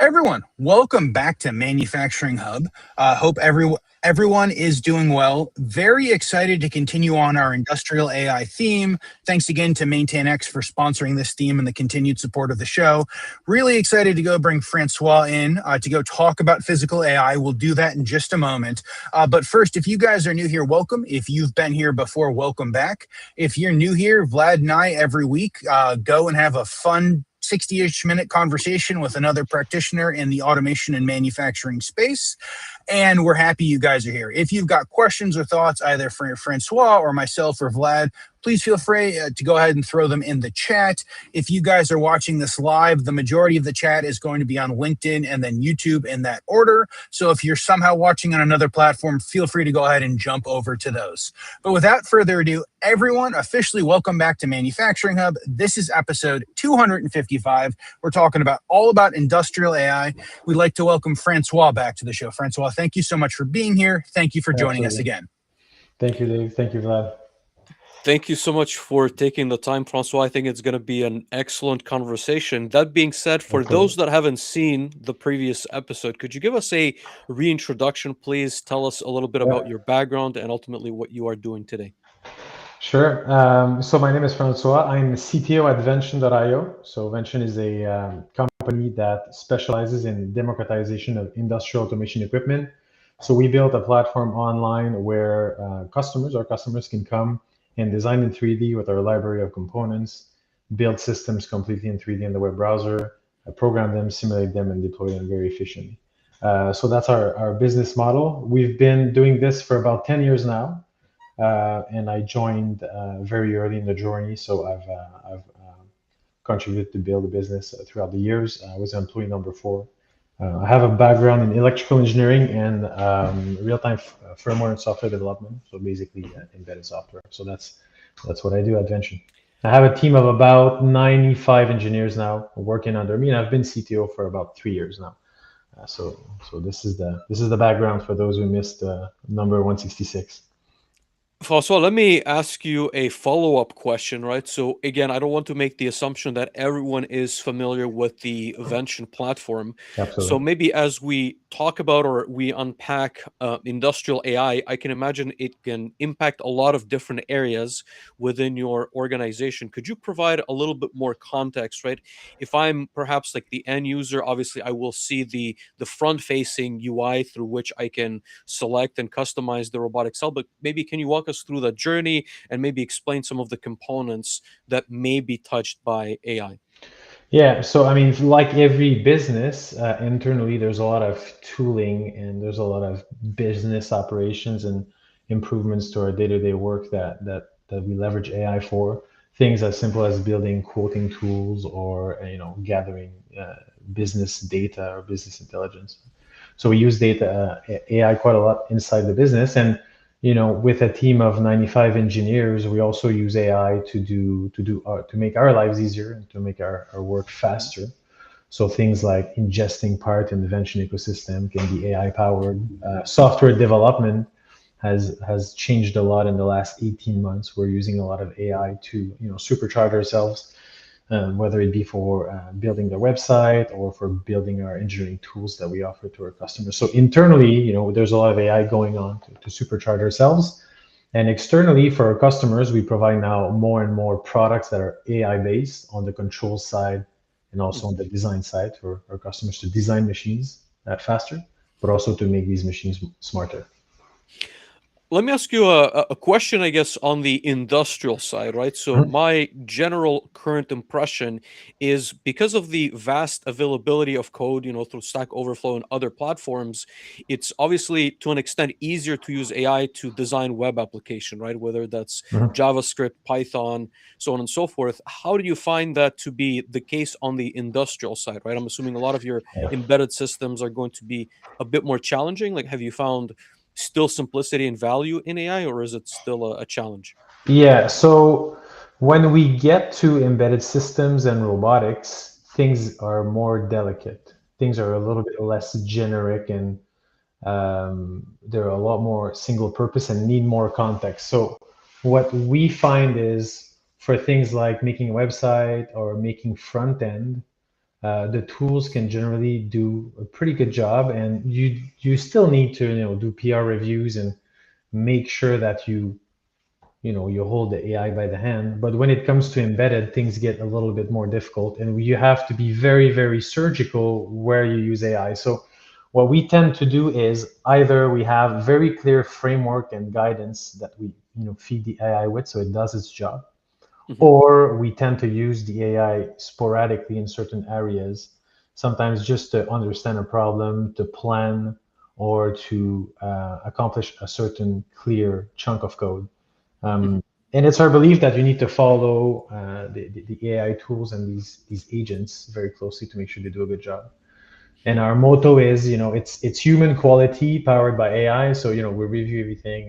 Everyone, welcome back to Manufacturing Hub. Hope everyone is doing well. Very excited to continue on our industrial AI theme. Thanks again to MaintainX for sponsoring this theme and the continued support of the show. Really excited to go bring Francois in to go talk about physical AI. We'll do that in just a moment. But first, if you guys are new here, welcome. If you've been here before, welcome back. If you're new here, Vlad and I every week go and have a fun 60-ish minute conversation with another practitioner in the automation and manufacturing space. And we're happy you guys are here. If you've got questions or thoughts, either for Francois or myself or Vlad, please feel free to go ahead and throw them in the chat. If you guys are watching this live, the majority of the chat is going to be on LinkedIn and then YouTube in that order. So if you're somehow watching on another platform, feel free to go ahead and jump over to those. But without further ado, everyone, officially welcome back to Manufacturing Hub. This is episode 255. We're talking all about industrial AI. We'd like to welcome Francois back to the show. Francois, thank you so much for being here. Thank you for joining us again. Thank you, Dave. Thank you, Vlad. Thank you so much for taking the time, Francois. I think it's going to be an excellent conversation. That being said, for those that haven't seen the previous episode, could you give us a reintroduction, please? Tell us a little bit about your background and ultimately what you are doing today. Sure. So my name is François. I'm CTO at Vention.io. So Vention is a company that specializes in democratization of industrial automation equipment. So we built a platform online where our customers can come and design in 3D with our library of components, build systems completely in 3D in the web browser, program them, simulate them, and deploy them very efficiently. So that's our business model. We've been doing this for about 10 years now. And I joined very early in the journey, so I've contributed to build the business throughout the years. I was employee number 4. I have a background in electrical engineering and real-time firmware and software development, so basically embedded software. So that's what I do at Vention. I have a team of about 95 engineers now working under me, and I've been CTO for about 3 years now. So this is the background for those who missed number 166. François, let me ask you a follow-up question, right? So again, I don't want to make the assumption that everyone is familiar with the Vention platform. Absolutely. So maybe as we talk about or we unpack industrial AI, I can imagine it can impact a lot of different areas within your organization. Could you provide a little bit more context, right? If I'm perhaps like the end user, obviously I will see the front-facing UI through which I can select and customize the robotic cell, but maybe can you walk us through that journey and maybe explain some of the components that may be touched by AI? Yeah, so I mean, like every business, internally, there's a lot of tooling and there's a lot of business operations and improvements to our day-to-day work that we leverage AI for. Things as simple as building quoting tools or gathering business data or business intelligence. So we use data AI quite a lot inside the business, and with a team of 95 engineers, we also use AI to make our lives easier and to make our work faster. So things like ingesting part in the Vention ecosystem can be AI powered. Software development has changed a lot in the last 18 months. We're using a lot of AI to supercharge ourselves, whether it be for building the website or for building our engineering tools that we offer to our customers. So internally, there's a lot of AI going on to supercharge ourselves. And externally, for our customers, we provide now more and more products that are AI-based on the control side and also on the design side for our customers to design machines faster, but also to make these machines smarter. Let me ask you a question, I guess, on the industrial side, right? So my general current impression is because of the vast availability of code, through Stack Overflow and other platforms, it's obviously to an extent easier to use AI to design web application, right? Whether that's JavaScript, Python, so on and so forth. How do you find that to be the case on the industrial side, right? I'm assuming a lot of your embedded systems are going to be a bit more challenging. Like, have you found still simplicity and value in AI, or is it still a challenge? Yeah, so when we get to embedded systems and robotics, things are more delicate. Things are a little bit less generic, and they're a lot more single purpose and need more context. So what we find is for things like making a website or making front end, the tools can generally do a pretty good job, and you still need to do PR reviews and make sure that you hold the AI by the hand. But when it comes to embedded, things get a little bit more difficult, and you have to be very, very surgical where you use AI. So what we tend to do is either we have very clear framework and guidance that we feed the AI with, so it does its job, or we tend to use the AI sporadically in certain areas, sometimes just to understand a problem, to plan, or to accomplish a certain clear chunk of code. And it's our belief that you need to follow the AI tools and these agents very closely to make sure they do a good job. And our motto is, it's human quality powered by AI. So, we review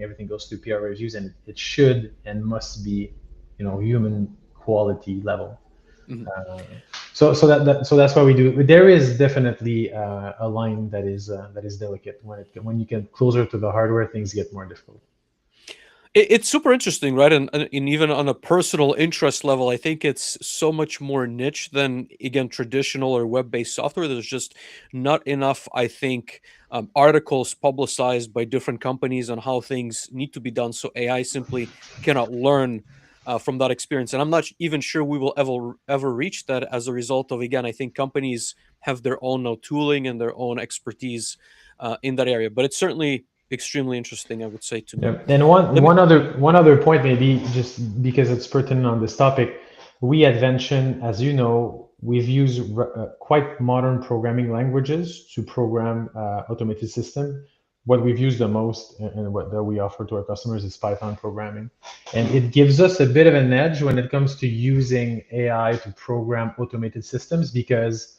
everything goes through PR reviews, and it should and must be, human quality level. So that's why we do. There is definitely a line that is delicate when you get closer to the hardware, things get more difficult. It's super interesting, right? And even on a personal interest level, I think it's so much more niche than, again, traditional or web-based software. There's just not enough, I think, articles publicized by different companies on how things need to be done. So AI simply cannot learn from that experience. And I'm not even sure we will ever reach that as a result of, again, I think companies have their own tooling and their own expertise in that area. But it's certainly extremely interesting, I would say, to me. Yeah. And one other point, maybe just because it's pertinent on this topic, we at Vention, as you know, we've used quite modern programming languages to program automated system. What we've used the most and what that we offer to our customers is Python programming, and it gives us a bit of an edge when it comes to using AI to program automated systems, because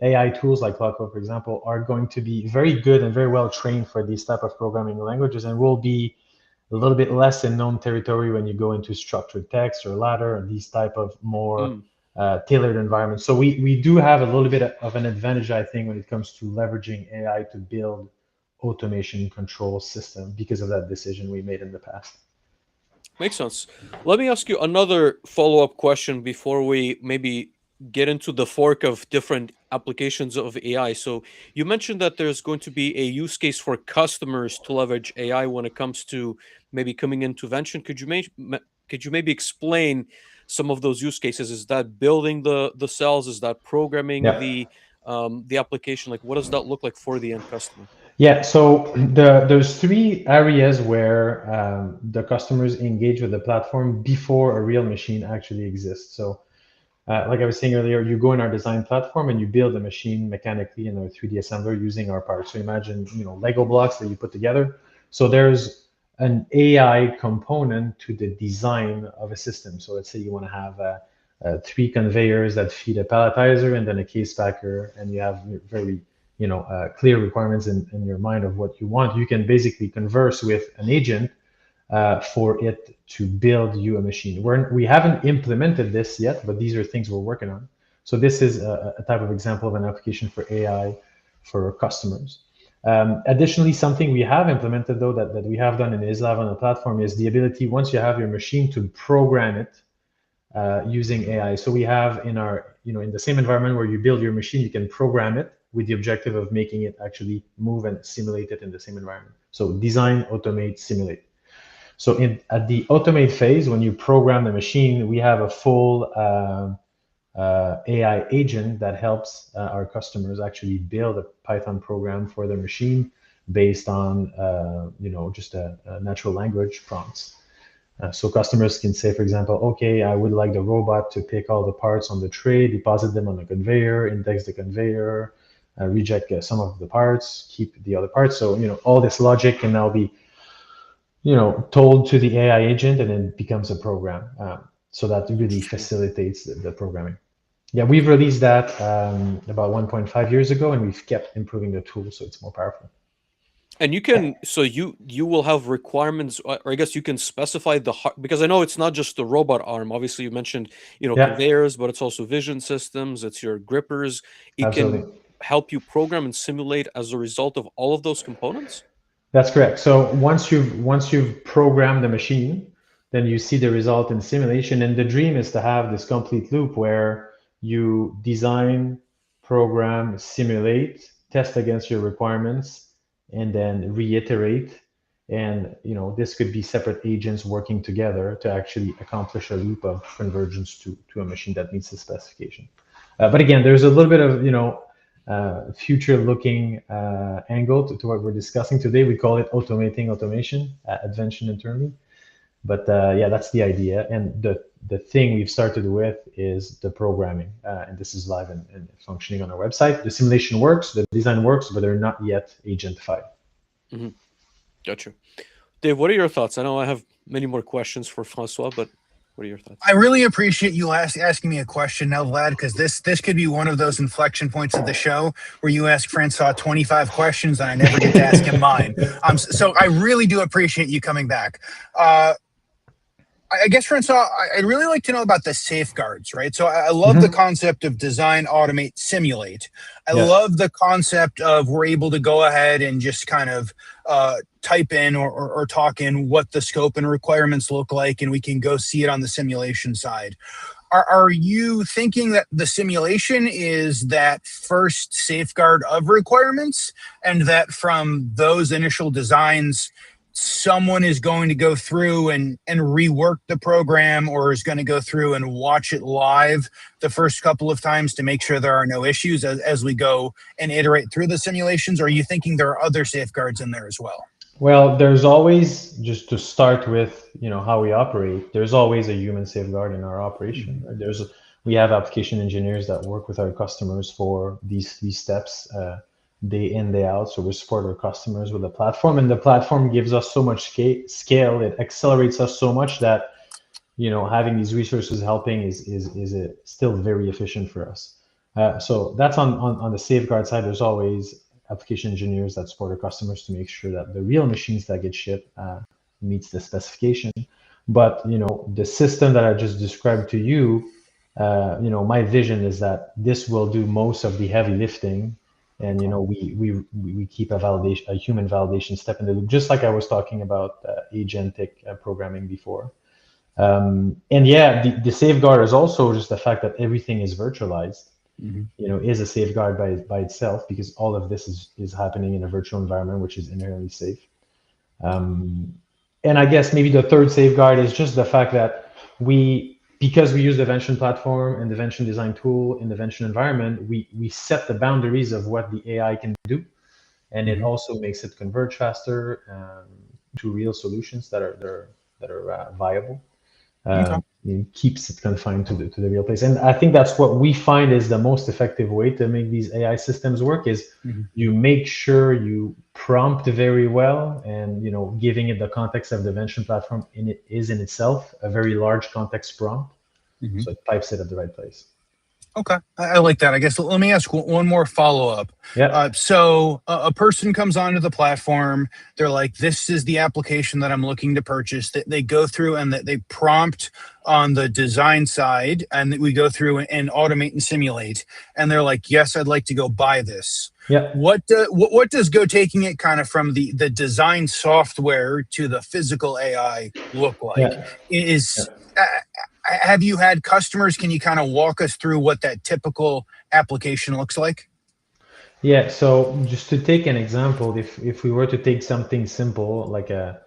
AI tools like Cloudflare, for example, are going to be very good and very well trained for these type of programming languages, and will be a little bit less in known territory when you go into structured text or ladder and these type of more tailored environments. So we do have a little bit of an advantage, I think, when it comes to leveraging AI to build automation control system because of that decision we made in the past. Makes sense. Let me ask you another follow-up question before we maybe get into the fork of different applications of AI. So you mentioned that there's going to be a use case for customers to leverage AI when it comes to maybe coming into Vention. Could you maybe explain some of those use cases? Is that building the cells? Is that programming the application? Like, what does that look like for the end customer? Yeah, so there's three areas where the customers engage with the platform before a real machine actually exists. So like I was saying earlier, you go in our design platform and you build a machine mechanically in a 3D assembler using our parts. So imagine, Lego blocks that you put together. So there's an AI component to the design of a system. So let's say you want to have 3 conveyors that feed a palletizer and then a case packer, and you have very clear requirements in your mind of what you want. You can basically converse with an agent for it to build you a machine. We haven't implemented this yet, but these are things we're working on. So this is a type of example of an application for AI for customers. Additionally, something we have implemented, though, that we have done and is live on the platform, is the ability, once you have your machine, to program it using AI. So we have in our, in the same environment where you build your machine, you can program it with the objective of making it actually move and simulate it in the same environment. So design, automate, simulate. So at the automate phase, when you program the machine, we have a full AI agent that helps our customers actually build a Python program for their machine based on just a natural language prompts. So customers can say, for example, okay, I would like the robot to pick all the parts on the tray, deposit them on the conveyor, index the conveyor, reject some of the parts, keep the other parts. So all this logic can now be told to the AI agent, and then becomes a program. So that really facilitates the programming. Yeah, we've released that about 1.5 years ago, and we've kept improving the tool so it's more powerful. And you can, so you will have requirements, or I guess you can specify because I know it's not just the robot arm. Obviously, you mentioned, conveyors, but it's also vision systems. It's your grippers. It Absolutely. can help you program and simulate as a result of all of those components. That's correct. So once you've programmed the machine, then you see the result in simulation. And the dream is to have this complete loop where you design, program, simulate, test against your requirements, and then reiterate. And this could be separate agents working together to actually accomplish a loop of convergence to a machine that meets the specification. But again, there's a little bit of future-looking angle to what we're discussing today. We call it automating automation at Vention internally. But yeah, that's the idea. And the thing we've started with is the programming. And this is live and functioning on our website. The simulation works, the design works, but they're not yet agentified. Mm-hmm. Gotcha. Dave, what are your thoughts? I know I have many more questions for François, but what are your thoughts? I really appreciate you asking me a question now, Vlad, because this could be one of those inflection points of the show where you ask François 25 questions and I never get to ask him mine. So I really do appreciate you coming back. I guess, François, I'd really like to know about the safeguards, right? So I love the concept of design, automate, simulate. I love the concept of we're able to go ahead and just kind of type in or talk in what the scope and requirements look like, and we can go see it on the simulation side. Are you thinking that the simulation is that first safeguard of requirements, and that from those initial designs, someone is going to go through and rework the program, or is going to go through and watch it live the first couple of times to make sure there are no issues as we go and iterate through the simulations? Or are you thinking there are other safeguards in there as well? Well, there's always, just to start with, how we operate, there's always a human safeguard in our operation. Right? We have application engineers that work with our customers for these steps day in, day out. So we support our customers with the platform, and the platform gives us so much scale. It accelerates us so much that, having these resources helping is still very efficient for us. So that's on the safeguard side. There's always application engineers that support our customers to make sure that the real machines that get shipped meets the specification. But the system that I just described to you, my vision is that this will do most of the heavy lifting, and we keep a human validation step in the loop, just like I was talking about agentic programming before. And yeah, the safeguard is also just the fact that everything is virtualized. Is a safeguard by itself, because all of this is happening in a virtual environment, which is inherently safe. And I guess maybe the third safeguard is just the fact that because we use the Vention platform and the Vention design tool in the Vention environment, we set the boundaries of what the AI can do, and it also makes it converge faster to real solutions that are viable. It keeps it confined to the real place. And I think that's what we find is the most effective way to make these AI systems work is you make sure you prompt very well, and giving it the context of the Vention platform is in itself a very large context prompt. So it pipes it at the right place. Okay, I like that. I guess let me ask one more follow-up. Yeah. So a person comes onto the platform. They're like, this is the application that I'm looking to purchase. They go through and they prompt on the design side, and we go through and automate and simulate. And they're like, yes, I'd like to go buy this. Yeah. What does go taking it kind of from the design software to the physical AI look like? Have you had customers? Can you kind of walk us through what that typical application looks like? Yeah, so just to take an example, if we were to take something simple like a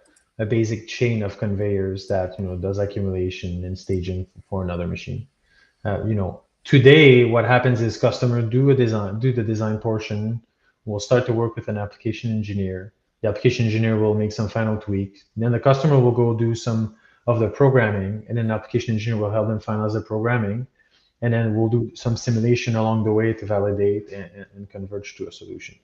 basic chain of conveyors that does accumulation and staging for another machine, today what happens is customers do the design portion. We'll start to work with an application engineer. The application engineer will make some final tweaks. Then the customer will go do some of the programming, and then the application engineer will help them finalize the programming, and then we'll do some simulation along the way to validate and converge to a solution.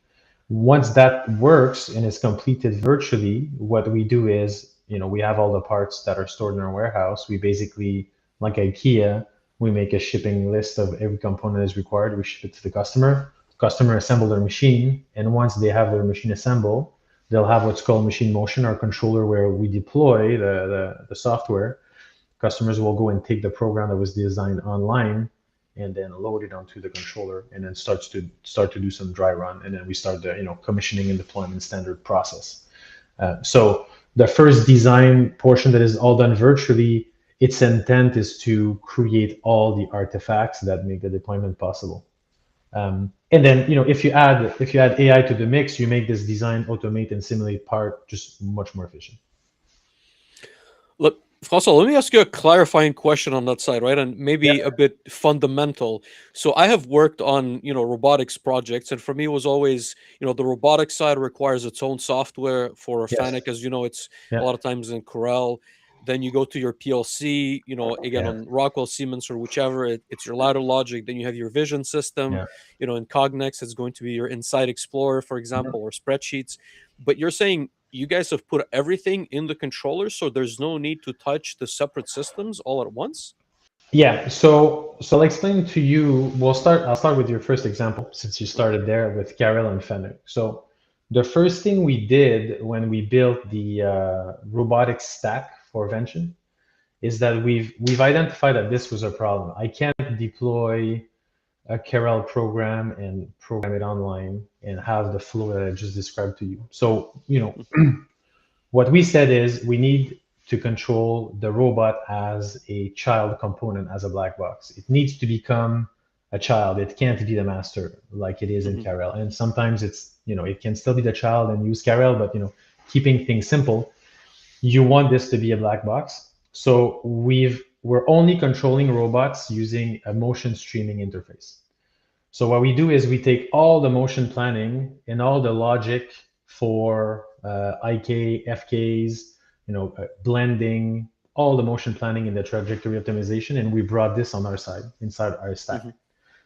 Once that works and is completed virtually, what we do is, we have all the parts that are stored in our warehouse. We basically, like IKEA, we make a shipping list of every component is required. We ship it to the customer. Customer assemble their machine, and once they have their machine assembled, they'll have what's called machine motion, our controller, where we deploy the software. Customers will go and take the program that was designed online and then load it onto the controller, and then start to do some dry run, and then we start the commissioning and deployment standard process. So the first design portion that is all done virtually, its intent is to create all the artifacts that make the deployment possible. And then, if you add AI to the mix, you make this design, automate, and simulate part just much more efficient. Look, François, let me ask you a clarifying question on that side, right? And maybe a bit fundamental. So I have worked on, robotics projects, and for me it was always, the robotics side requires its own software. For Yes. FANUC, as you know, it's a lot of times in Corel. Then you go to your PLC, again on Rockwell, Siemens, or whichever, it's your ladder logic. Then you have your vision system, in Cognex, it's going to be your Insight Explorer, for example, or spreadsheets. But you're saying you guys have put everything in the controller, so there's no need to touch the separate systems all at once? Yeah, so I'll explain to you. I'll start with your first example, since you started there with Carol and Fenwick. So the first thing we did when we built the robotics stack for Vention is that we've identified that this was a problem. I can't deploy a Carel program and program it online and have the flow that I just described to you. So, what we said is we need to control the robot as a child component, as a black box. It needs to become a child. It can't be the master like it is in Carel. And sometimes it's, it can still be the child and use Carel, but, keeping things simple, you want this to be a black box. So we're only controlling robots using a motion streaming interface. So what we do is we take all the motion planning and all the logic for IK, FKs, blending, all the motion planning and the trajectory optimization, and we brought this on our side, inside our stack.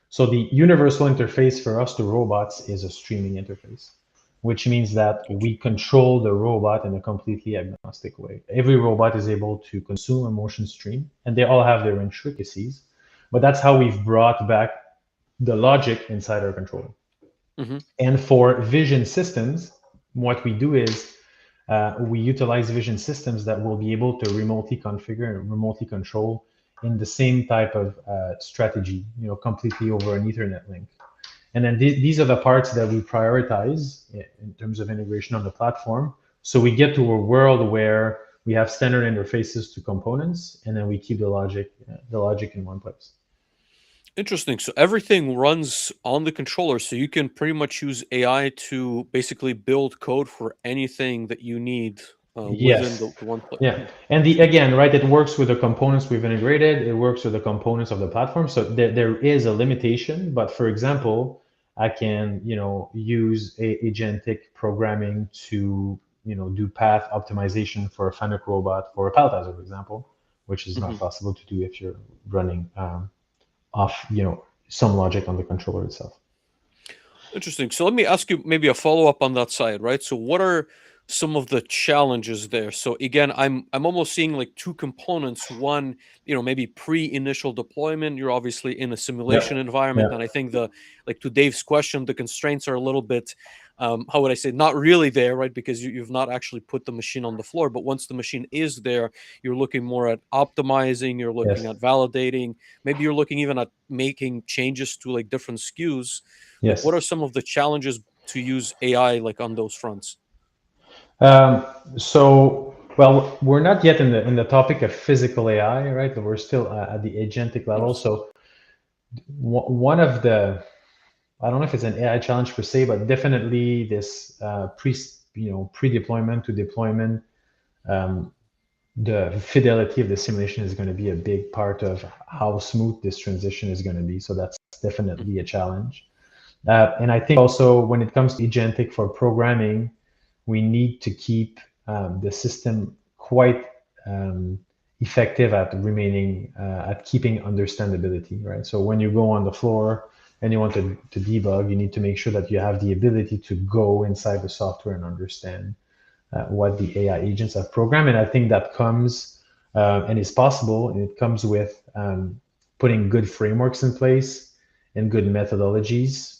So the universal interface for us to robots is a streaming interface, which means that we control the robot in a completely agnostic way. Every robot is able to consume a motion stream, and they all have their intricacies, but that's how we've brought back the logic inside our controller. And for vision systems, what we do is we utilize vision systems that will be able to remotely configure and remotely control in the same type of strategy, completely over an Ethernet link. And then these are the parts that we prioritize in terms of integration on the platform. So we get to a world where we have standard interfaces to components, and then we keep the logic in one place. Interesting. So everything runs on the controller, so you can pretty much use AI to basically build code for anything that you need within the one place. Yeah, and again, right, it works with the components we've integrated. It works with the components of the platform. So there is a limitation, but for example, I can use agentic programming to do path optimization for a FANUC robot for a palletizer, for example, which is not possible to do if you're running off some logic on the controller itself. Interesting. So let me ask you maybe a follow-up on that side, right? So what are some of the challenges there? So again, I'm almost seeing like two components. One, maybe pre-initial deployment, you're obviously in a simulation environment. And I think to Dave's question, the constraints are a little bit, how would I say, not really there, right? Because you've not actually put the machine on the floor. But once the machine is there, you're looking more at optimizing, you're looking at validating, maybe you're looking even at making changes to like different SKUs. Like, what are some of the challenges to use AI like on those fronts? Well, we're not yet in the topic of physical AI, right? We're still at the agentic level. So one of the, I don't know if it's an AI challenge per se, but definitely this pre-deployment to deployment, the fidelity of the simulation is going to be a big part of how smooth this transition is going to be. So that's definitely a challenge. And I think also when it comes to agentic for programming, we need to keep the system quite effective at remaining at keeping understandability, right? So when you go on the floor and you want to debug, you need to make sure that you have the ability to go inside the software and understand what the AI agents have programmed. And I think that comes and is possible, and it comes with putting good frameworks in place and good methodologies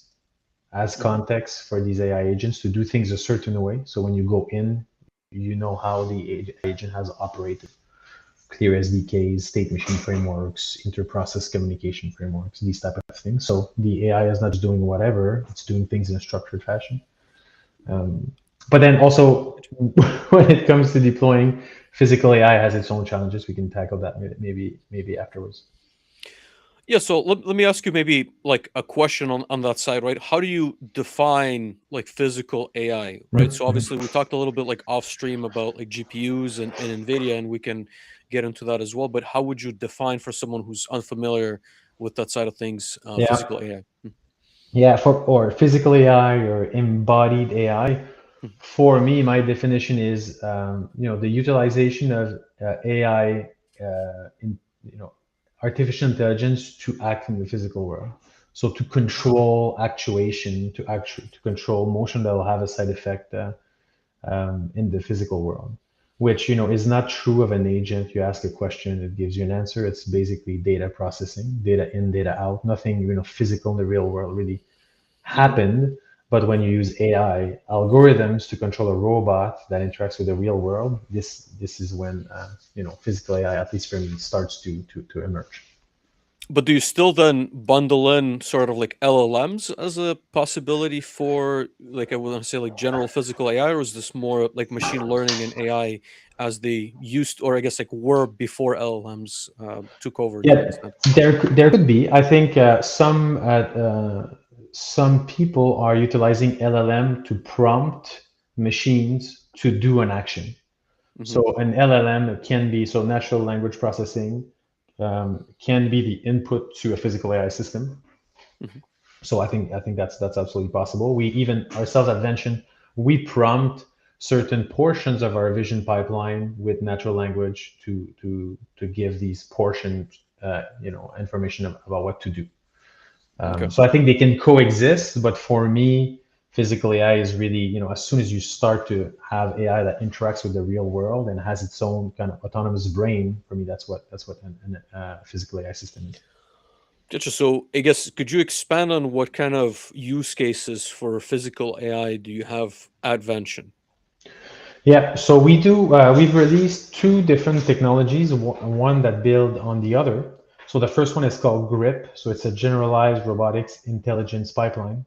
as context for these AI agents to do things a certain way. So when you go in, you know how the agent has operated. Clear SDKs, state machine frameworks, inter-process communication frameworks, these type of things. So the AI is not just doing whatever, it's doing things in a structured fashion. But then also, when it comes to deploying, physical AI has its own challenges. We can tackle that maybe afterwards. Yeah, so let me ask you maybe like a question on that side, right? How do you define like physical AI, right? So Mhm. obviously we talked a little bit like off stream about like GPUs and Nvidia, and we can get into that as well. But how would you define for someone who's unfamiliar with that side of things, Yeah. physical AI? Yeah, or physical AI or embodied AI. Mhm. For me, my definition is, the utilization of AI, in, artificial intelligence to act in the physical world. So to control actuation, to control motion that will have a side effect in the physical world, which is not true of an agent. You ask a question, it gives you an answer. It's basically data processing, data in, data out. Nothing physical in the real world really Mhm. happened. But when you use AI algorithms to control a robot that interacts with the real world, this is when physical AI, at least for me, starts to emerge. But do you still then bundle in sort of like LLMs as a possibility for like I want to say like general physical AI, or is this more like machine learning and AI as they used or I guess like were before LLMs took over to an Yeah, extent? there could be. I think some people are utilizing LLM to prompt machines to do an action. Hmm. So an LLM can be, so natural language processing, can be the input to a physical AI system. Hmm. So I think that's absolutely possible. We even ourselves at Vention, we prompt certain portions of our vision pipeline with natural language to give these portions information about what to do. Okay. So I think they can coexist, but for me, physical AI is really, as soon as you start to have AI that interacts with the real world and has its own kind of autonomous brain, for me, that's what a physical AI system is. Gotcha. So I guess could you expand on what kind of use cases for physical AI do you have at Vention? Yeah, so we've released two different technologies, one that build on the other. So the first one is called GRIP. So it's a generalized robotics intelligence pipeline.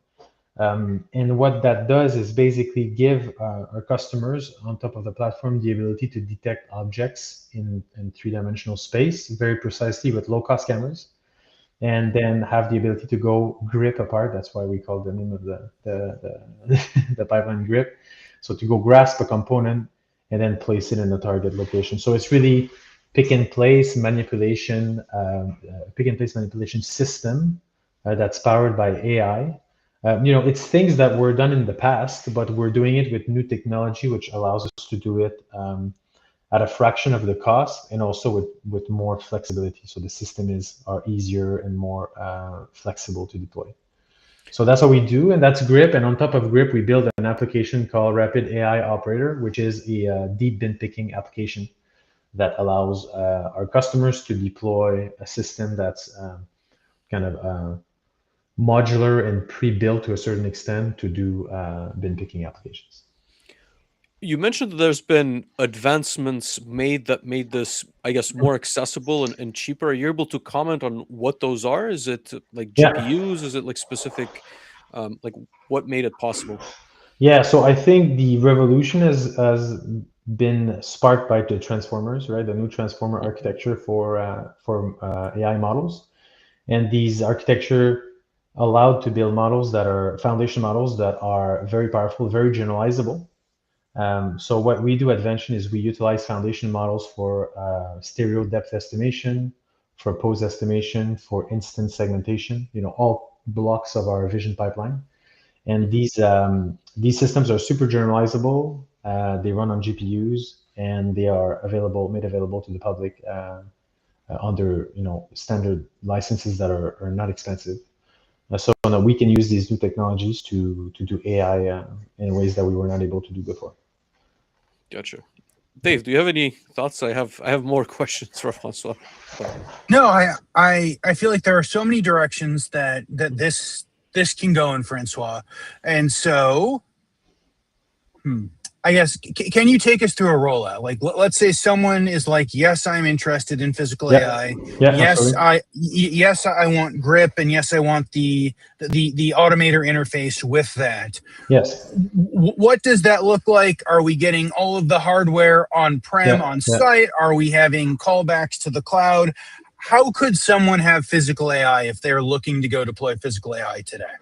And what that does is basically give our customers on top of the platform the ability to detect objects in three-dimensional space very precisely with low-cost cameras, and then have the ability to go grip apart. That's why we call the name of the pipeline grip. So to go grasp a component and then place it in the target location. So it's really pick and place manipulation system that's powered by AI. It's things that were done in the past, but we're doing it with new technology, which allows us to do it at a fraction of the cost and also with more flexibility. So the system are easier and more flexible to deploy. So that's what we do, and that's Grip. And on top of Grip, we build an application called Rapid AI Operator, which is a deep bin picking application that allows our customers to deploy a system that's kind of modular and pre-built to a certain extent to do bin picking applications. You mentioned that there's been advancements made that made this, I guess, more accessible and cheaper. Are you able to comment on what those are? Is it like Yeah. GPUs? Is it like specific, like what made it possible? Yeah, so I think the revolution has been sparked by the transformers, right? The new transformer Mm. architecture for AI models, and these architecture allowed to build models that are foundation models that are very powerful, very generalizable. So what we do at Vention is we utilize foundation models for stereo depth estimation, for pose estimation, for instance segmentation. All blocks of our vision pipeline. And Mhm. these systems are super generalizable. They run on GPUs, and they are made available to the public under standard licenses that are not expensive. So now we can use these new technologies to do AI in ways that we were not able to do before. Gotcha. Dave, do you have any thoughts? I have more questions for Francois. But No, I feel like there are so many directions that this can go in, Francois, and so. I guess, can you take us through a rollout? Like, let's say someone is like, yes, I'm interested in physical Yeah, AI. yeah, Yes, absolutely. yes, I want grip, and yes, I want the automator interface with that. Yes, What does that look like? Are we getting all of the hardware on-prem yeah, on yeah, site? Are we having callbacks to the cloud? how could someone have physical AI if they're looking to go deploy physical AI today?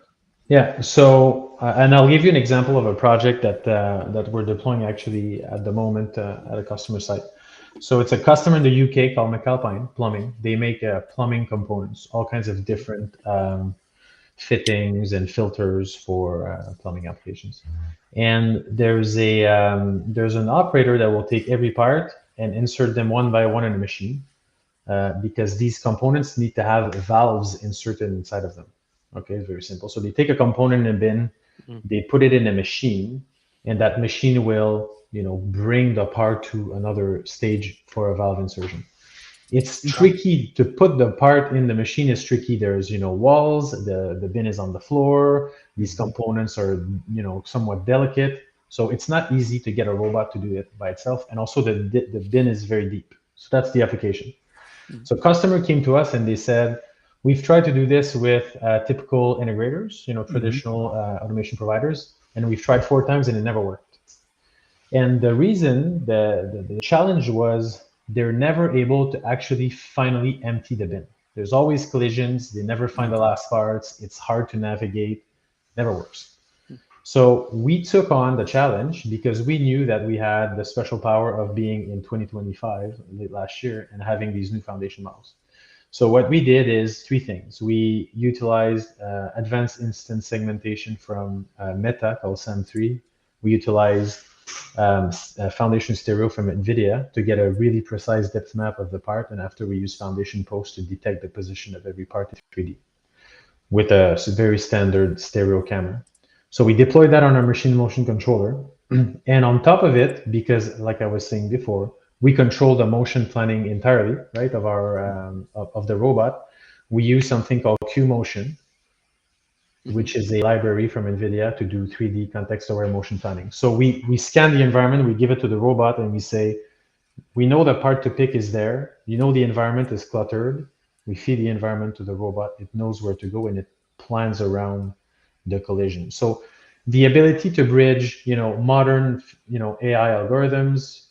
Yeah, so and I'll give you an example of a project that we're deploying actually at the moment at a customer site. So it's a customer in the UK called MacAlpine Plumbing. They make plumbing components, all kinds of different fittings and filters for plumbing applications. And there's an operator that will take every part and insert them one by one in a machine, because these components need to have valves inserted inside of them. Okay, it's very simple. So they take a component in a bin, they put it in a machine, and that machine will, bring the part to another stage for a valve insertion. It's tricky to put the part in the machine. Is tricky. There's walls. The bin is on the floor. These components are somewhat delicate, so it's not easy to get a robot to do it by itself. And also the bin is very deep. So that's the application. So customer came to us and they said, we've tried to do this with typical integrators, traditional automation providers, and we've tried 4 times and it never worked. And the reason, the challenge was they're never able to actually finally empty the bin. There's always collisions. They never find the last parts. It's hard to navigate. Never works. So we took on the challenge because we knew that we had the special power of being in 2025, late last year, and having these new foundation models. So what we did is 3 things. We utilized advanced instance segmentation from Meta called SAM3. We utilized foundation stereo from Nvidia to get a really precise depth map of the part. And after we use foundation post to detect the position of every part in 3D with a very standard stereo camera. So we deployed that on our machine motion controller. And on top of it, because like I was saying before, we control the motion planning entirely, right, of our of the robot. We use something called QMotion, which is a library from Nvidia to do 3D context-aware motion planning. So we scan the environment, we give it to the robot, and we say, we know the part to pick is there. The environment is cluttered. We feed the environment to the robot. It knows where to go, and it plans around the collision. So the ability to bridge, modern, AI algorithms,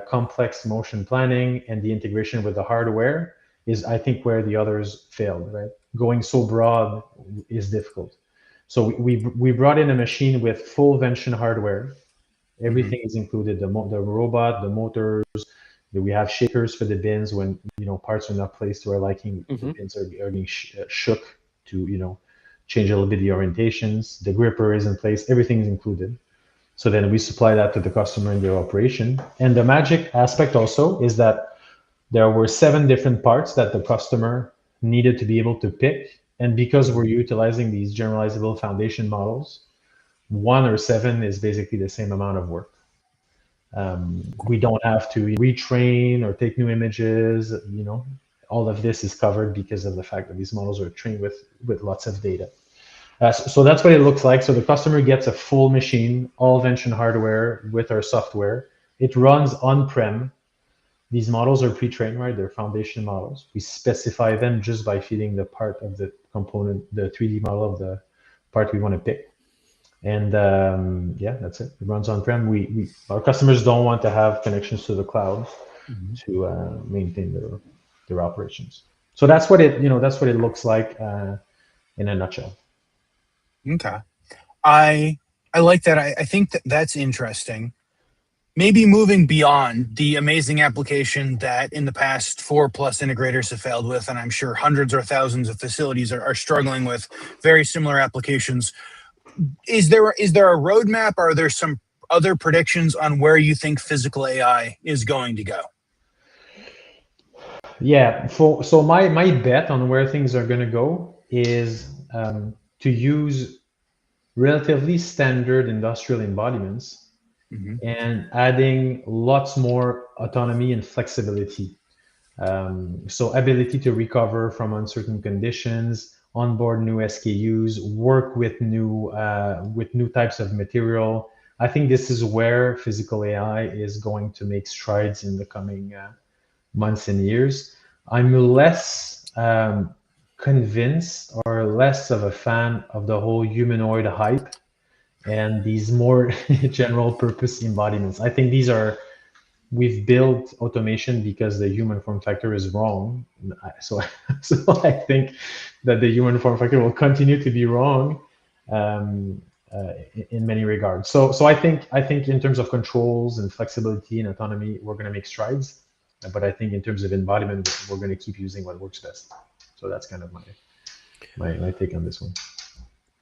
complex motion planning, and the integration with the hardware is, I think, where the others failed, right? Going so broad is difficult. So we brought in a machine with full Vention hardware. Everything is included, the robot, the motors. We have shakers for the bins when, parts are not placed to our liking. The bins are being shook to, change a little bit the orientations. The gripper is in place. Everything is included. So then we supply that to the customer in their operation. And the magic aspect also is that there were 7 different parts that the customer needed to be able to pick. And because we're utilizing these generalizable foundation models, 1 or 7 is basically the same amount of work. We don't have to retrain or take new images. All of this is covered because of the fact that these models are trained with lots of data. So that's what it looks like. So the customer gets a full machine, all Vention hardware with our software. It runs on-prem. These models are pre-trained, right? They're foundation models. We specify them just by feeding the part of the component, the 3D model of the part we want to pick. And yeah, that's it. It runs on-prem. Our customers don't want to have connections to the cloud to maintain their operations. So that's what it looks like in a nutshell. Okay. I like that. I think that's interesting. Maybe moving beyond the amazing application that in the past 4+ integrators have failed with, and I'm sure hundreds or thousands of facilities are struggling with very similar applications. Is there a roadmap? Are there some other predictions on where you think physical AI is going to go? Yeah. So my bet on where things are going to go is to use relatively standard industrial embodiments and adding lots more autonomy and flexibility. So ability to recover from uncertain conditions, onboard new SKUs, work with new types of material. I think this is where physical AI is going to make strides in the coming months and years. I'm less convinced or less of a fan of the whole humanoid hype and these more general purpose embodiments. I think these are we've built automation because the human form factor is wrong. So, so I think that the human form factor will continue to be wrong in many regards. So I think in terms of controls and flexibility and autonomy, we're going to make strides. But I think in terms of embodiment, we're going to keep using what works best. So that's kind of my take on this one.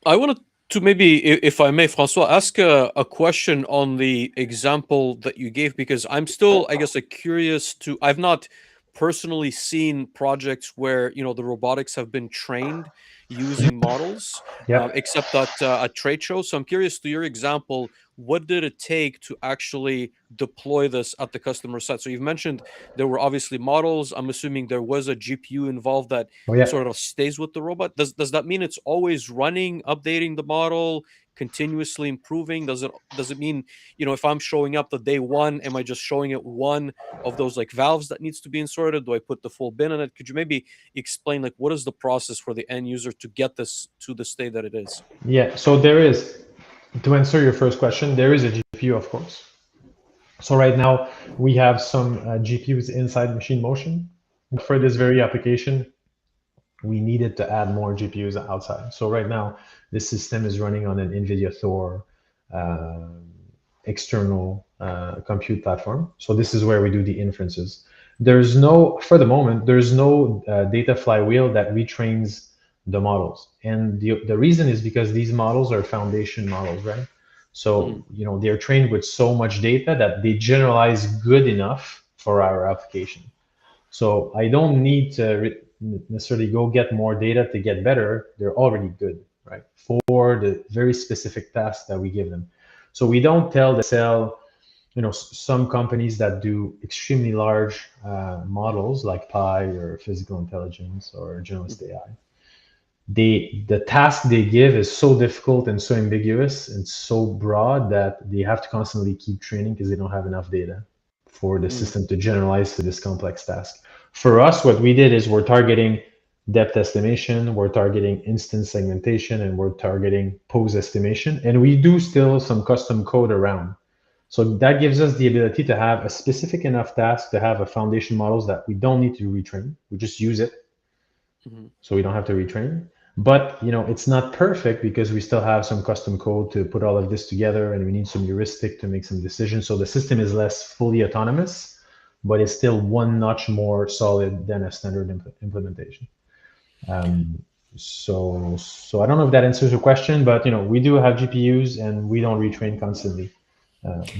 I wanted to maybe, if I may, Francois, ask a question on the example that you gave, because I'm still, I guess, curious to. I've not personally seen projects where the robotics have been trained using models, Yeah. except at trade shows. So I'm curious, to your example, what did it take to actually deploy this at the customer site? So you've mentioned there were obviously models. I'm assuming there was a GPU involved that Oh yeah. sort of stays with the robot. Does that mean it's always running, updating the model, continuously improving? Does it mean, if I'm showing up the day one, am I just showing it one of those like valves that needs to be inserted? Do I put the full bin in it? Could you maybe explain like what is the process for the end user to get this to the state that it is? Yeah. So there is, to answer your first question, there is a GPU, of course. So right now we have some GPUs inside Machine Motion. For this very application, we needed to add more GPUs outside. So right now, this system is running on an Nvidia Thor external compute platform. So this is where we do the inferences. There's no, for the moment, there's no data flywheel that retrains the models. And the reason is because these models are foundation models, right? So, they're trained with so much data that they generalize good enough for our application. So I don't need to necessarily go get more data to get better. They're already good, right? For the very specific tasks that we give them. So we don't sell, some companies that do extremely large models like Pi or physical intelligence or generalist AI. The task they give is so difficult and so ambiguous and so broad that they have to constantly keep training because they don't have enough data for the system to generalize to this complex task. For us, what we did is we're targeting depth estimation, we're targeting instance segmentation, and we're targeting pose estimation. And we do still some custom code around. So that gives us the ability to have a specific enough task to have a foundation models that we don't need to retrain. We just use it. So we don't have to retrain. But it's not perfect because we still have some custom code to put all of this together, and we need some heuristic to make some decisions. So the system is less fully autonomous, but it's still one notch more solid than a standard implementation. So I don't know if that answers your question, but we do have GPUs and we don't retrain constantly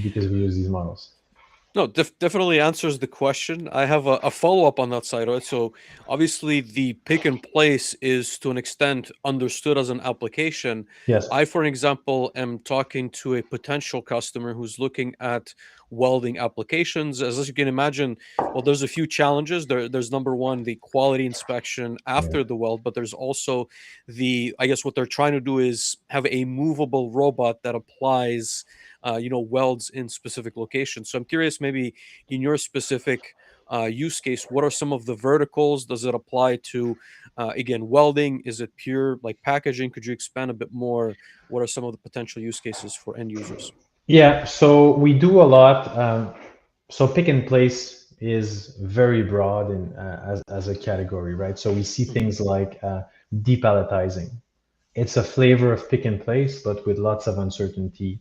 because we use these models. No, definitely answers the question. I have a follow-up on that side, right? So obviously the pick and place is to an extent understood as an application. Yes. I, for an example, am talking to a potential customer who's looking at welding applications. As you can imagine, well, there's a few challenges. There's number one, the quality inspection after the weld, but there's also I guess what they're trying to do is have a movable robot that applies welds in specific locations. So I'm curious, maybe in your specific use case, what are some of the verticals? Does it apply to, again, welding? Is it pure like packaging? Could you expand a bit more? What are some of the potential use cases for end users? Yeah, so we do a lot. So pick and place is very broad in, as a category, right? So we see things like depalletizing. It's a flavor of pick and place, but with lots of uncertainty.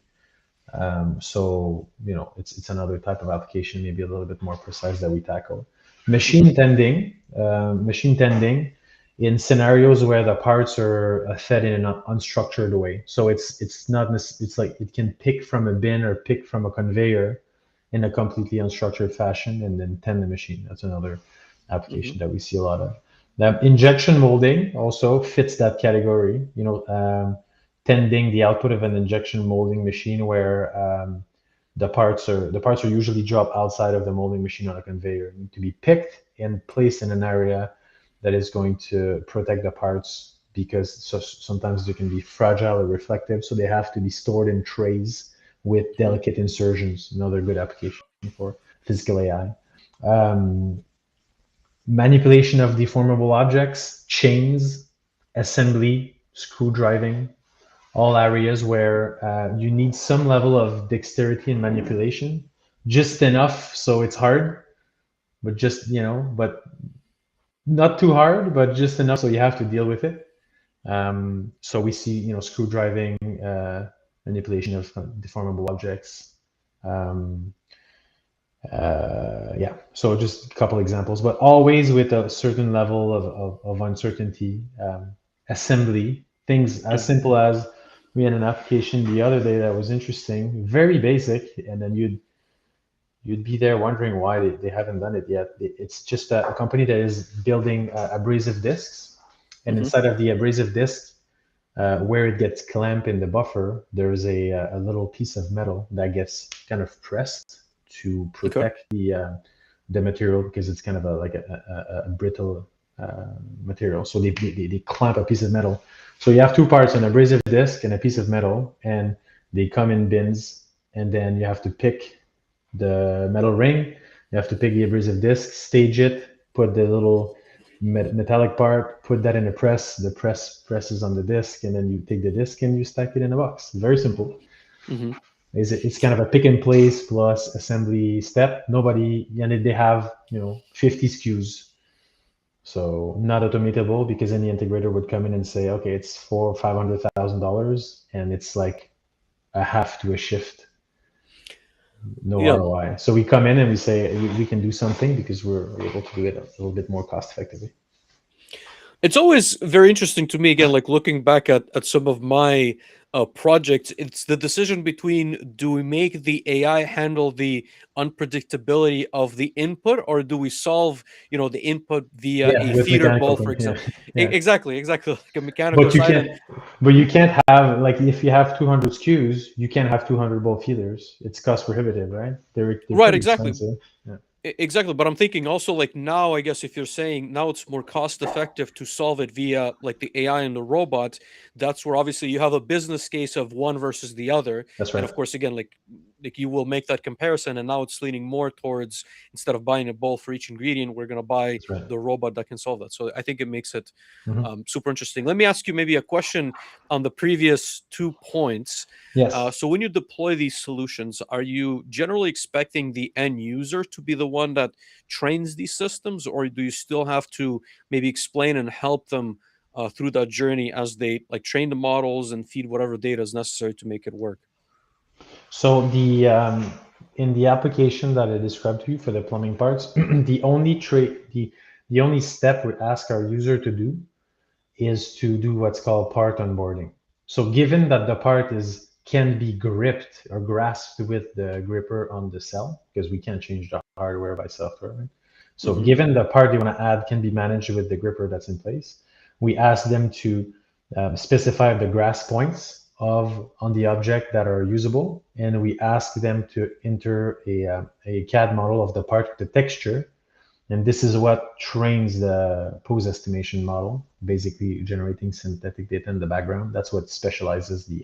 So it's another type of application, maybe a little bit more precise that we tackle. Machine tending in scenarios where the parts are fed in an unstructured way. So it's not, it's like it can pick from a bin or pick from a conveyor in a completely unstructured fashion and then tend the machine. That's another application that we see a lot of. Now, injection molding also fits that category. Tending the output of an injection molding machine where the parts are usually dropped outside of the molding machine on a conveyor, need to be picked and placed in an area that is going to protect the parts because sometimes they can be fragile or reflective, so they have to be stored in trays with delicate insertions. Another good application for physical AI. Manipulation of deformable objects, chains, assembly, screw driving, all areas where you need some level of dexterity and manipulation, just enough so it's hard, but just, but not too hard, but just enough so you have to deal with it. So we see, screw driving, manipulation of deformable objects. Yeah, so just a couple examples, but always with a certain level of uncertainty. Assembly, things as simple as, we had an application the other day that was interesting, very basic, and then you'd be there wondering why they haven't done it yet. It's just a company that is building abrasive discs, and inside of the abrasive disc, where it gets clamped in the buffer, there's a little piece of metal that gets kind of pressed to protect the material, because it's kind of like a brittle material. So they clamp a piece of metal. So you have two parts, an abrasive disc and a piece of metal, and they come in bins, and then you have to pick the metal ring, you have to pick the abrasive disc, stage it, put the little metallic part, put that in a press, the press presses on the disc, and then you take the disc and you stack it in a box. Very simple. It's kind of a pick and place plus assembly step. And they have 50 SKUs, so not automatable, because any integrator would come in and say, okay, it's $400,000 or $500,000, and it's like a half to a shift. No ROI. So we come in and we say we can do something because we're able to do it a little bit more cost effectively. It's always very interesting to me, again, like looking back at some of my projects, it's the decision between, do we make the AI handle the unpredictability of the input, or do we solve the input via a feeder ball, for example? Exactly, like a mechanical side. But you can't have, like, if you have 200 SKUs, you can't have 200 ball feeders. It's cost prohibitive, right? They're right, exactly. Expensive. Exactly, but I'm thinking also, like, now, I guess if you're saying now it's more cost effective to solve it via like the AI and the robot, that's where obviously you have a business case of one versus the other. That's right. And of course, again, like you will make that comparison, and now it's leaning more towards, instead of buying a bowl for each ingredient, we're going to buy the robot that can solve that. So I think it makes it super interesting. Let me ask you maybe a question on the previous 2 points. Yes. So when you deploy these solutions, are you generally expecting the end user to be the one that trains these systems, or do you still have to maybe explain and help them through that journey as they like train the models and feed whatever data is necessary to make it work? So in the application that I described to you for the plumbing parts, the only step we ask our user to do is to do what's called part onboarding. So given that the part can be gripped or grasped with the gripper on the cell, because we can't change the hardware by software, right? So given the part you want to add can be managed with the gripper that's in place, we ask them to specify the grasp points on the object that are usable, and we ask them to enter a CAD model of the part with the texture, and this is what trains the pose estimation model, basically generating synthetic data in the background. That's what specializes the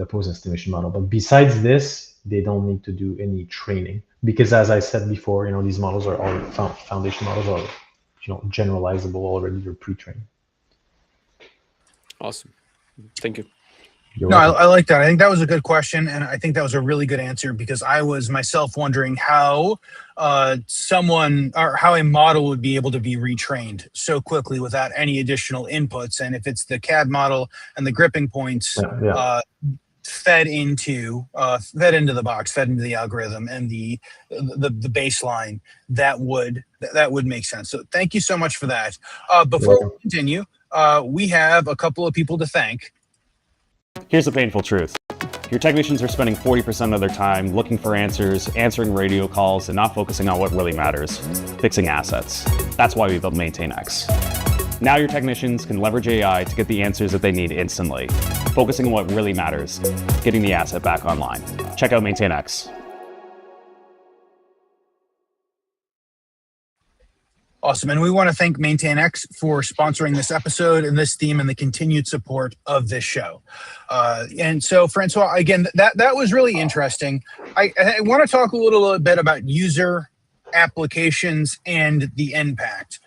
pose estimation model. But besides this, they don't need to do any training, because as I said before, these models are all foundation models are generalizable already. They're pre-trained. Awesome. Thank you. No, I like that. I think that was a good question, and I think that was a really good answer, because I was myself wondering how how a model would be able to be retrained so quickly without any additional inputs, and if it's the CAD model and the gripping points fed into the box, fed into the algorithm and the baseline, that would make sense. So thank you so much for that. Before we continue, we have a couple of people to thank. Here's the painful truth. Your technicians are spending 40% of their time looking for answers, answering radio calls, and not focusing on what really matters, fixing assets. That's why we built MaintainX. Now your technicians can leverage AI to get the answers that they need instantly, focusing on what really matters, getting the asset back online. Check out MaintainX. Awesome. And we want to thank MaintainX for sponsoring this episode and this theme and the continued support of this show. And so, Francois, again, that was really interesting. I want to talk a little bit about user applications and the impact.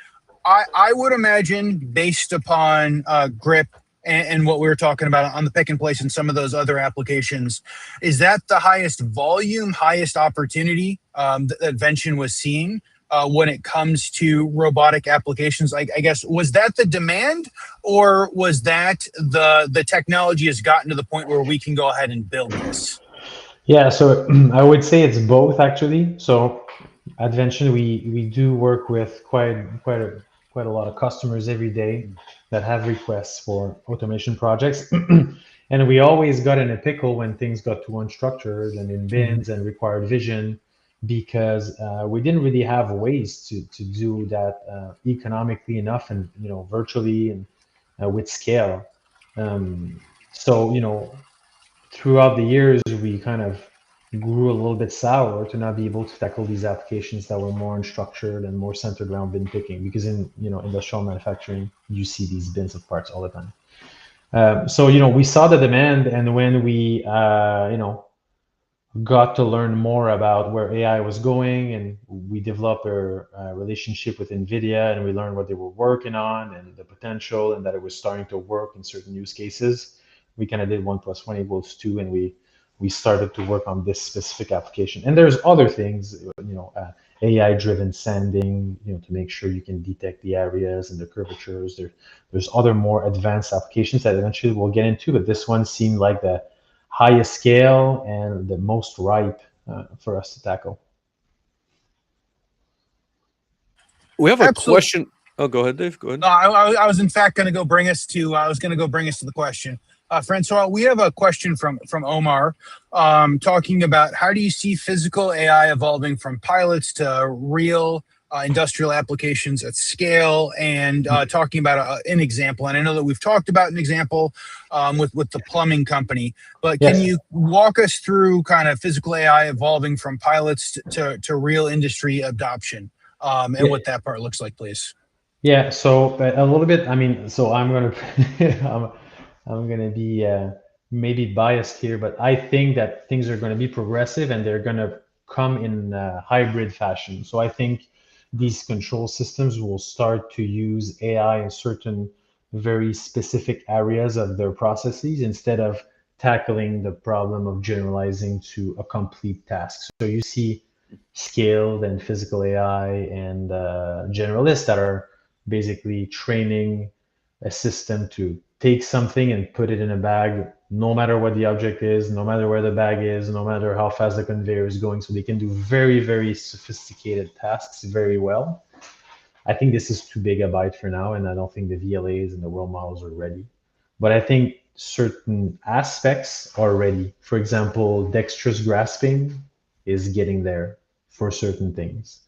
I would imagine, based upon grip and what we were talking about on the pick and place and some of those other applications, is that the highest volume, highest opportunity that Vention was seeing when it comes to robotic applications? I guess, was that the demand, or was that the technology has gotten to the point where we can go ahead and build this? Yeah, so I would say it's both actually. So at Vention, we do work with quite a lot of customers every day that have requests for automation projects. And we always got in a pickle when things got too unstructured and in bins and required vision, because we didn't really have ways to do that economically enough and virtually and with scale. So throughout the years, we kind of grew a little bit sour to not be able to tackle these applications that were more unstructured and more centered around bin picking, because in industrial manufacturing, you see these bins of parts all the time. So we saw the demand, and when we got to learn more about where AI was going, and we developed a relationship with Nvidia, and we learned what they were working on and the potential, and that it was starting to work in certain use cases. We kind of did 1 + 1 = 2, and we started to work on this specific application. And there's other things, AI-driven sanding, to make sure you can detect the areas and the curvatures. There's other more advanced applications that eventually we'll get into, but this one seemed like the highest scale and the most ripe for us to tackle. We have a question. Oh, go ahead, Dave. Go ahead. I was in fact going to go bring us to. I was going to go bring us to the question, Francois. We have a question from Omar, talking about how do you see physical AI evolving from pilots to real industrial applications at scale, and talking about an example. And I know that we've talked about an example with the plumbing company, but can you walk us through kind of physical AI evolving from pilots to real industry adoption, and what that part looks like, please? Yeah, so a little bit. I mean, so I'm gonna I'm gonna be maybe biased here, but I think that things are going to be progressive and they're going to come in hybrid fashion. So I think these control systems will start to use AI in certain very specific areas of their processes, instead of tackling the problem of generalizing to a complete task. So you see scaled and physical AI and generalists that are basically training a system to take something and put it in a bag, no matter what the object is, no matter where the bag is, no matter how fast the conveyor is going. So they can do very, very sophisticated tasks very well. I think this is too big a bite for now, and I don't think the VLAs and the world models are ready. But I think certain aspects are ready. For example, dexterous grasping is getting there for certain things.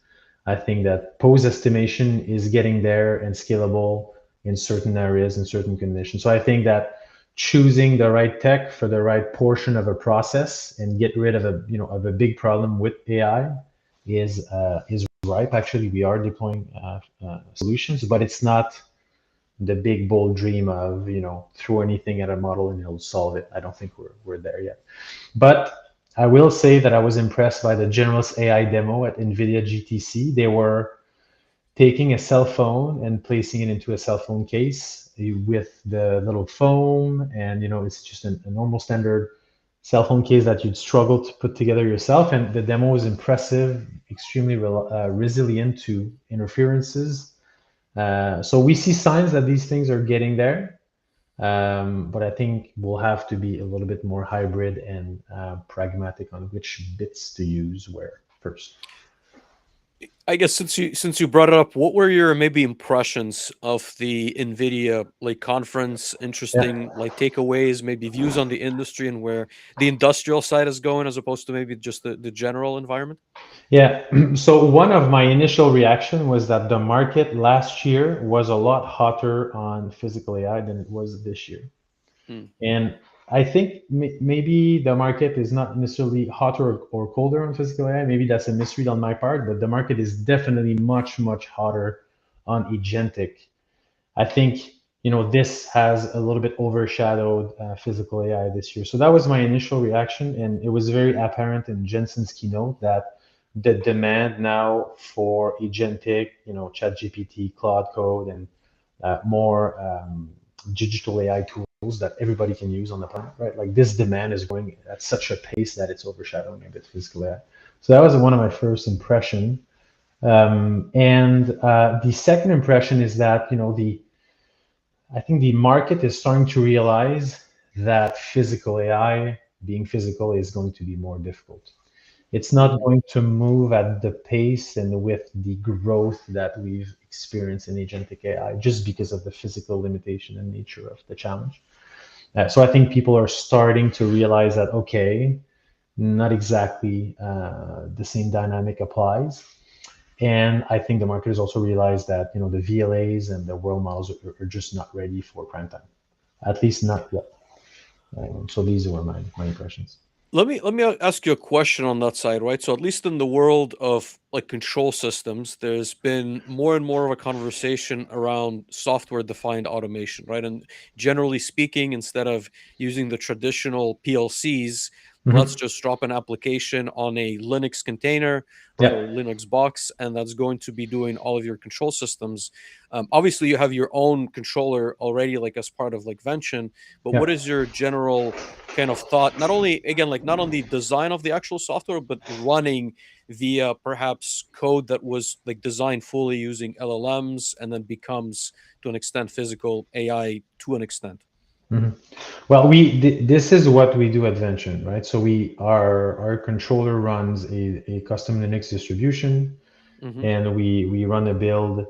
I think that pose estimation is getting there and scalable in certain areas, in certain conditions. So I think that choosing the right tech for the right portion of a process and get rid of a big problem with AI is ripe. Actually, we are deploying solutions, but it's not the big bold dream of throw anything at a model and it'll solve it. I don't think we're there yet. But I will say that I was impressed by the generalist AI demo at Nvidia GTC. They were taking a cell phone and placing it into a cell phone case with the little foam, and it's just a normal standard cell phone case that you'd struggle to put together yourself. And the demo was impressive, extremely resilient to interferences. So we see signs that these things are getting there. But I think we'll have to be a little bit more hybrid and pragmatic on which bits to use where first. I guess since you brought it up, what were your maybe impressions of the Nvidia conference? Interesting takeaways, maybe views on the industry and where the industrial side is going, as opposed to maybe just the general environment? Yeah, so one of my initial reaction was that the market last year was a lot hotter on physical AI than it was this year. And I think maybe the market is not necessarily hotter or colder on physical AI. Maybe that's a misread on my part, but the market is definitely much, much hotter on agentic. I think, this has a little bit overshadowed physical AI this year. So that was my initial reaction. And it was very apparent in Jensen's keynote that the demand now for agentic, ChatGPT, Cloud Code, and more digital AI tools tools that everybody can use on the planet, right? Like this demand is going at such a pace that it's overshadowing a bit physical AI. So that was one of my first impression. And the second impression is that, I think the market is starting to realize that physical AI, being physical, is going to be more difficult. It's not going to move at the pace and with the growth that we've experienced in agentic AI, just because of the physical limitation and nature of the challenge. So I think people are starting to realize that, okay, not exactly the same dynamic applies. And I think the market has also realized that, the VLAs and the world models are just not ready for prime time, at least not yet. So these were my impressions. Let me ask you a question on that side, right? So at least in the world of like control systems, there's been more and more of a conversation around software-defined automation, right? And generally speaking, instead of using the traditional PLCs, let's just drop an application on a Linux container, right, or Linux box, and that's going to be doing all of your control systems. Obviously, you have your own controller already, like as part of like Vention. But what is your general kind of thought, not only again like not on the design of the actual software, but running via perhaps code that was like designed fully using LLMs and then becomes to an extent physical AI to an extent? Well, this is what we do at Vention, right? So our controller runs a custom Linux distribution, and we run a build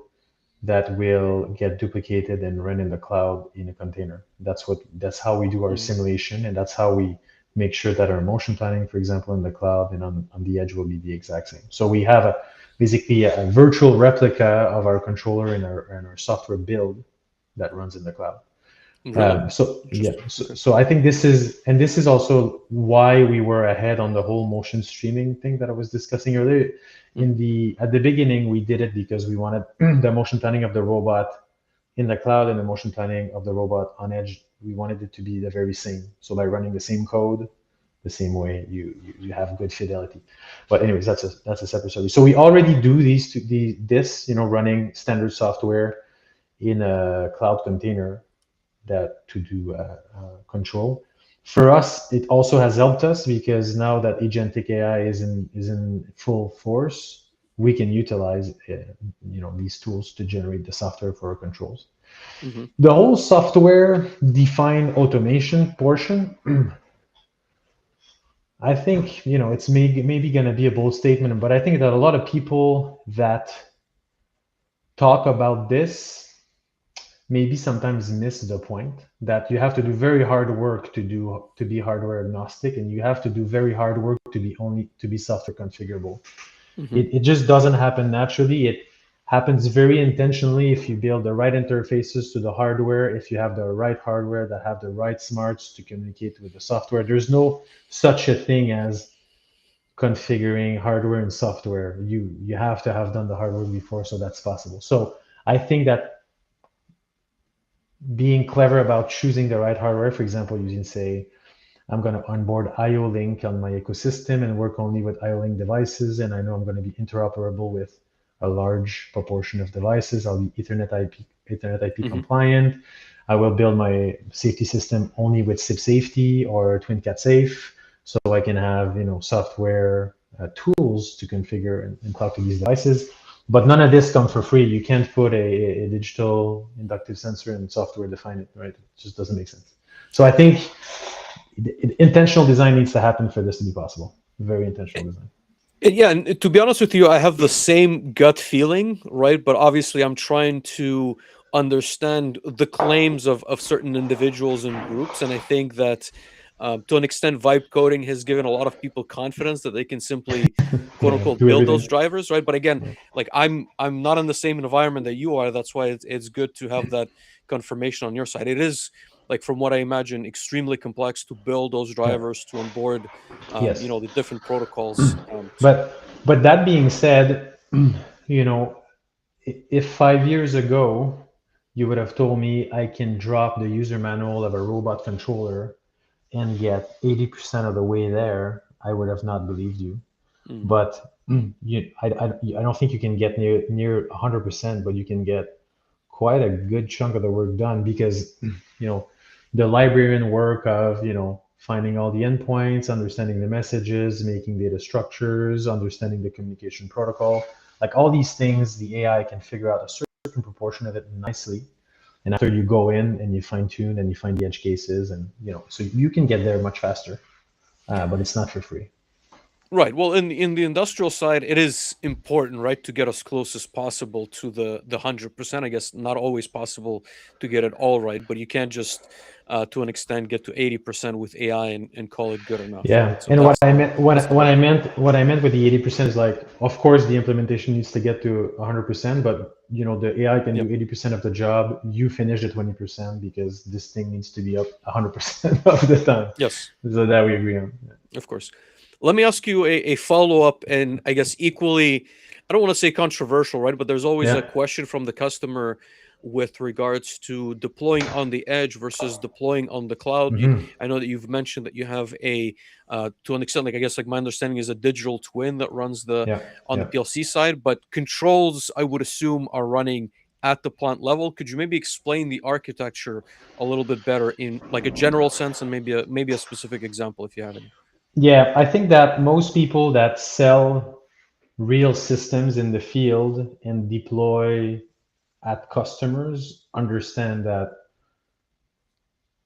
that will get duplicated and run in the cloud in a container. That's how we do our simulation, and that's how we make sure that our motion planning, for example, in the cloud and on the edge will be the exact same. So we have basically a virtual replica of our controller in our software build that runs in the cloud. Really? So I think this is also why we were ahead on the whole motion streaming thing that I was discussing earlier. At the beginning, we did it because we wanted the motion planning of the robot in the cloud and the motion planning of the robot on edge. We wanted it to be the very same. So by running the same code, the same way, you have good fidelity. But anyways, that's a separate story. So we already do this, running standard software in a cloud container to do control. For us, it also has helped us because now that agentic AI is in full force, we can utilize these tools to generate the software for our controls. The whole software defined automation portion, I think it's maybe going to be a bold statement, but I think that a lot of people that talk about this maybe sometimes miss the point that you have to do very hard work to be hardware agnostic, and you have to do very hard work to be software configurable. It just doesn't happen naturally. It happens very intentionally if you build the right interfaces to the hardware, if you have the right hardware that have the right smarts to communicate with the software. There's no such a thing as configuring hardware and software. You have to have done the hardware before, so that's possible. So I think that being clever about choosing the right hardware, for example, using, say, I'm going to onboard IO-Link on my ecosystem and work only with IO-Link devices, and I know I'm going to be interoperable with a large proportion of devices. I'll be Ethernet IP compliant. I will build my safety system only with SIP safety or TwinCat safe, so I can have software tools to configure and talk to these devices. But none of this comes for free. You can't put a digital inductive sensor and software define it, right? It just doesn't make sense. So I think intentional design needs to happen for this to be possible. Very intentional design. Yeah, and to be honest with you, I have the same gut feeling, right? But obviously, I'm trying to understand the claims of certain individuals and groups, and I think that to an extent, vibe coding has given a lot of people confidence that they can simply, quote unquote, build those drivers, right? But again, like I'm not in the same environment that you are. That's why it's good to have that confirmation on your side. It is, like, from what I imagine, extremely complex to build those drivers to onboard, the different protocols. But that being said, if 5 years ago you would have told me I can drop the user manual of a robot controller and get 80% of the way there, I would have not believed you. But I don't think you can get near 100%, but you can get quite a good chunk of the work done because the librarian work of, finding all the endpoints, understanding the messages, making data structures, understanding the communication protocol. Like all these things, the AI can figure out a certain proportion of it nicely. And after you go in and you fine tune and you find the edge cases, and so you can get there much faster, but it's not for free. Right. Well, in the industrial side, it is important, right, to get as close as possible to the 100%. I guess not always possible to get it all right, but you can't just, to an extent, get to 80% with AI and call it good enough. Yeah, Right? So and that's what I meant with the 80% is like, of course, the implementation needs to get to 100%, but the AI can do 80% of the job. You finish the 20% because this thing needs to be up 100% of the time. Yes. So that we agree on. Yeah. Of course. Let me ask you a follow-up, and I guess equally, I don't want to say controversial, right? But there's always a question from the customer with regards to deploying on the edge versus deploying on the cloud. I know that you've mentioned that you have a, to an extent, like I guess, like my understanding is a digital twin that runs the PLC side, but controls, I would assume, are running at the plant level. Could you maybe explain the architecture a little bit better in like a general sense, and maybe a specific example if you have any? Yeah, I think that most people that sell real systems in the field and deploy at customers understand that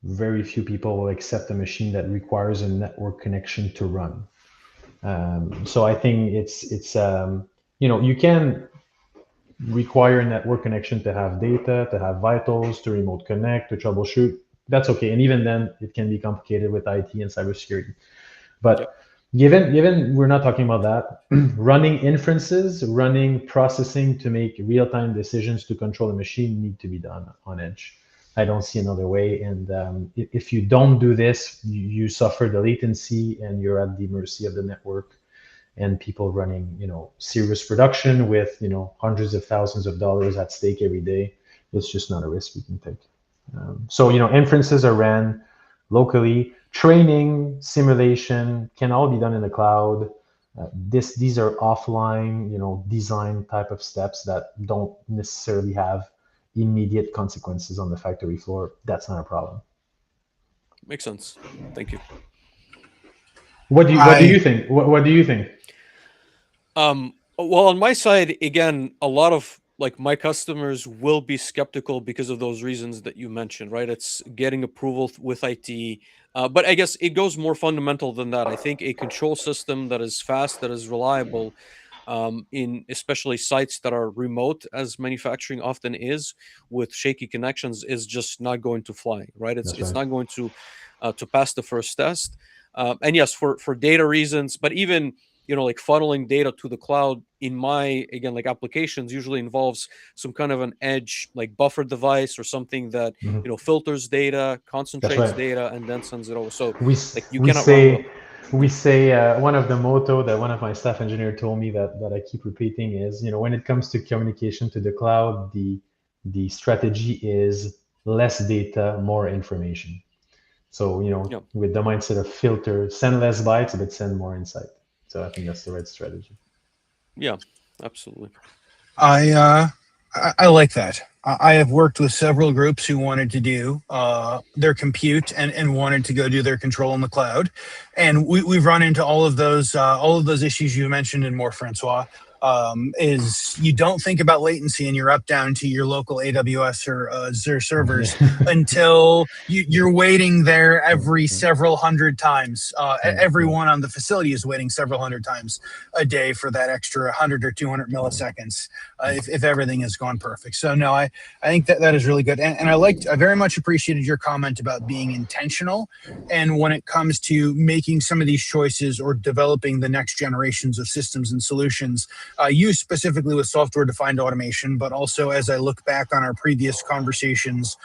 very few people will accept a machine that requires a network connection to run. So I think it's you can require a network connection to have data, to have vitals, to remote connect, to troubleshoot. That's okay, and even then, it can be complicated with IT and cybersecurity. But given we're not talking about that, running inferences, running processing to make real-time decisions to control a machine need to be done on edge. I don't see another way. And if you don't do this, you suffer the latency and you're at the mercy of the network and people running, serious production with, hundreds of thousands of dollars at stake every day. It's just not a risk we can take. So, inferences are ran locally. Training, simulation can all be done in the cloud. These are offline, design type of steps that don't necessarily have immediate consequences on the factory floor. That's not a problem. Makes sense. Thank you. What do you think? What do you think? Well, on my side, again, a lot of like my customers will be skeptical because of those reasons that you mentioned, right? It's getting approval with IT. But I guess it goes more fundamental than that. I think a control system that is fast, that is reliable, in especially sites that are remote, as manufacturing often is, with shaky connections, is just not going to fly, right? It's not going to pass the first test. And yes, for data reasons, but even like funneling data to the cloud in my, again, like applications usually involves some kind of an edge, like buffer device or something that, filters data, concentrates data, and then sends it over. So we say one of the motto that one of my staff engineer told me that I keep repeating is, when it comes to communication to the cloud, the strategy is less data, more information. So, with the mindset of filter, send less bytes, but send more insight. So I think that's the right strategy. Yeah, absolutely. I like that. I have worked with several groups who wanted to do their compute and wanted to go do their control in the cloud, and we've run into all of those issues you mentioned and more, Francois. Is you don't think about latency and you're up down to your local AWS or Azure servers until you're waiting there every several hundred times. Everyone on the facility is waiting several hundred times a day for that extra 100 or 200 milliseconds if everything has gone perfect. So no, I think that is really good. And I very much appreciated your comment about being intentional. And when it comes to making some of these choices or developing the next generations of systems and solutions, you specifically with software-defined automation, but also as I look back on our previous conversations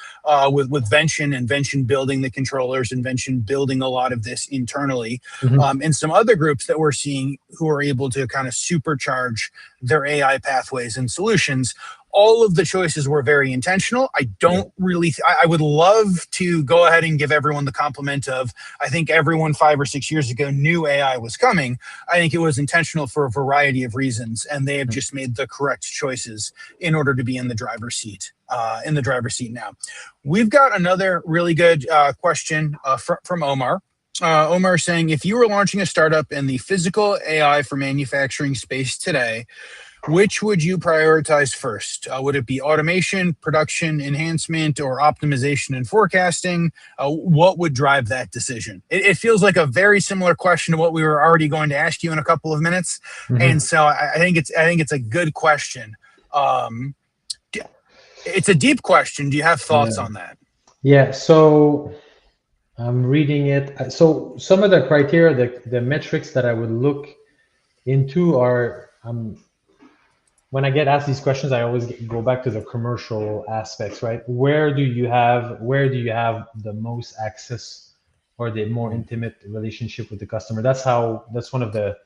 with Vention and Vention building the controllers and Vention building a lot of this internally, and some other groups that we're seeing who are able to kind of supercharge their AI pathways and solutions. all of the choices were very intentional. I don't really, I would love to go ahead and give everyone the compliment of, I think everyone 5 or 6 years ago knew AI was coming. I think it was intentional for a variety of reasons, and they have just made the correct choices in order to be in the driver's seat. Now. We've got another really good question from Omar. Omar saying, if you were launching a startup in the physical AI for manufacturing space today, which would you prioritize first? Would it be automation, production enhancement, or optimization and forecasting? What would drive that decision? It feels like a very similar question to what we were already going to ask you in a couple of minutes, and so I think it's a good question. It's a deep question. Do you have thoughts on that? Yeah. So I'm reading it. So some of the criteria, the metrics that I would look into are. When I get asked these questions, I always go back to the commercial aspects, right? Where do you have the most access or the more intimate relationship with the customer? That's one of the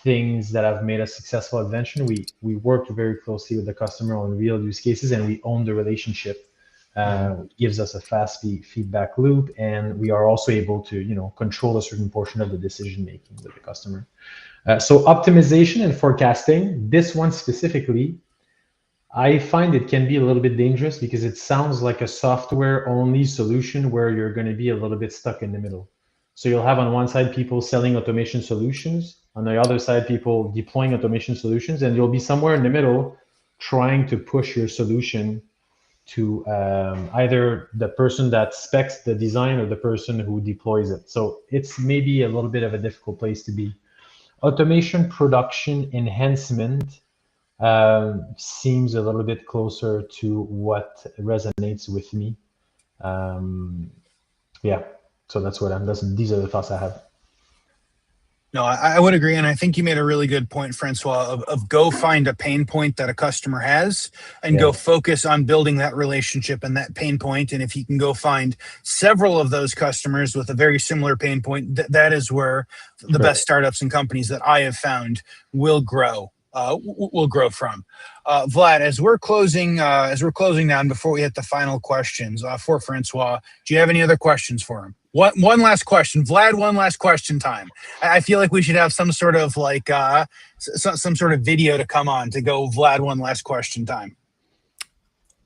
things that have made us successful at Vention. We work very closely with the customer on real use cases, and we own the relationship. Gives us a fast feedback loop, and we are also able to control a certain portion of the decision making with the customer. So optimization and forecasting, this one specifically, I find it can be a little bit dangerous because it sounds like a software only solution where you're going to be a little bit stuck in the middle. So you'll have on one side people selling automation solutions, on the other side people deploying automation solutions, and you'll be somewhere in the middle trying to push your solution to either the person that specs the design or the person who deploys it. So it's maybe a little bit of a difficult place to be. Automation production enhancement seems a little bit closer to what resonates with me. Yeah, so that's what these are the thoughts I have. No, I would agree, and I think you made a really good point, Francois, of go find a pain point that a customer has and go focus on building that relationship and that pain point. And if you can go find several of those customers with a very similar pain point, that is where the best startups and companies that I have found will grow. From. Vlad, as we're closing down before we hit the final questions for Francois, do you have any other questions for him? One last question, Vlad. One last question time. I feel like we should have some sort of some sort of video to come on to go. Vlad, one last question time.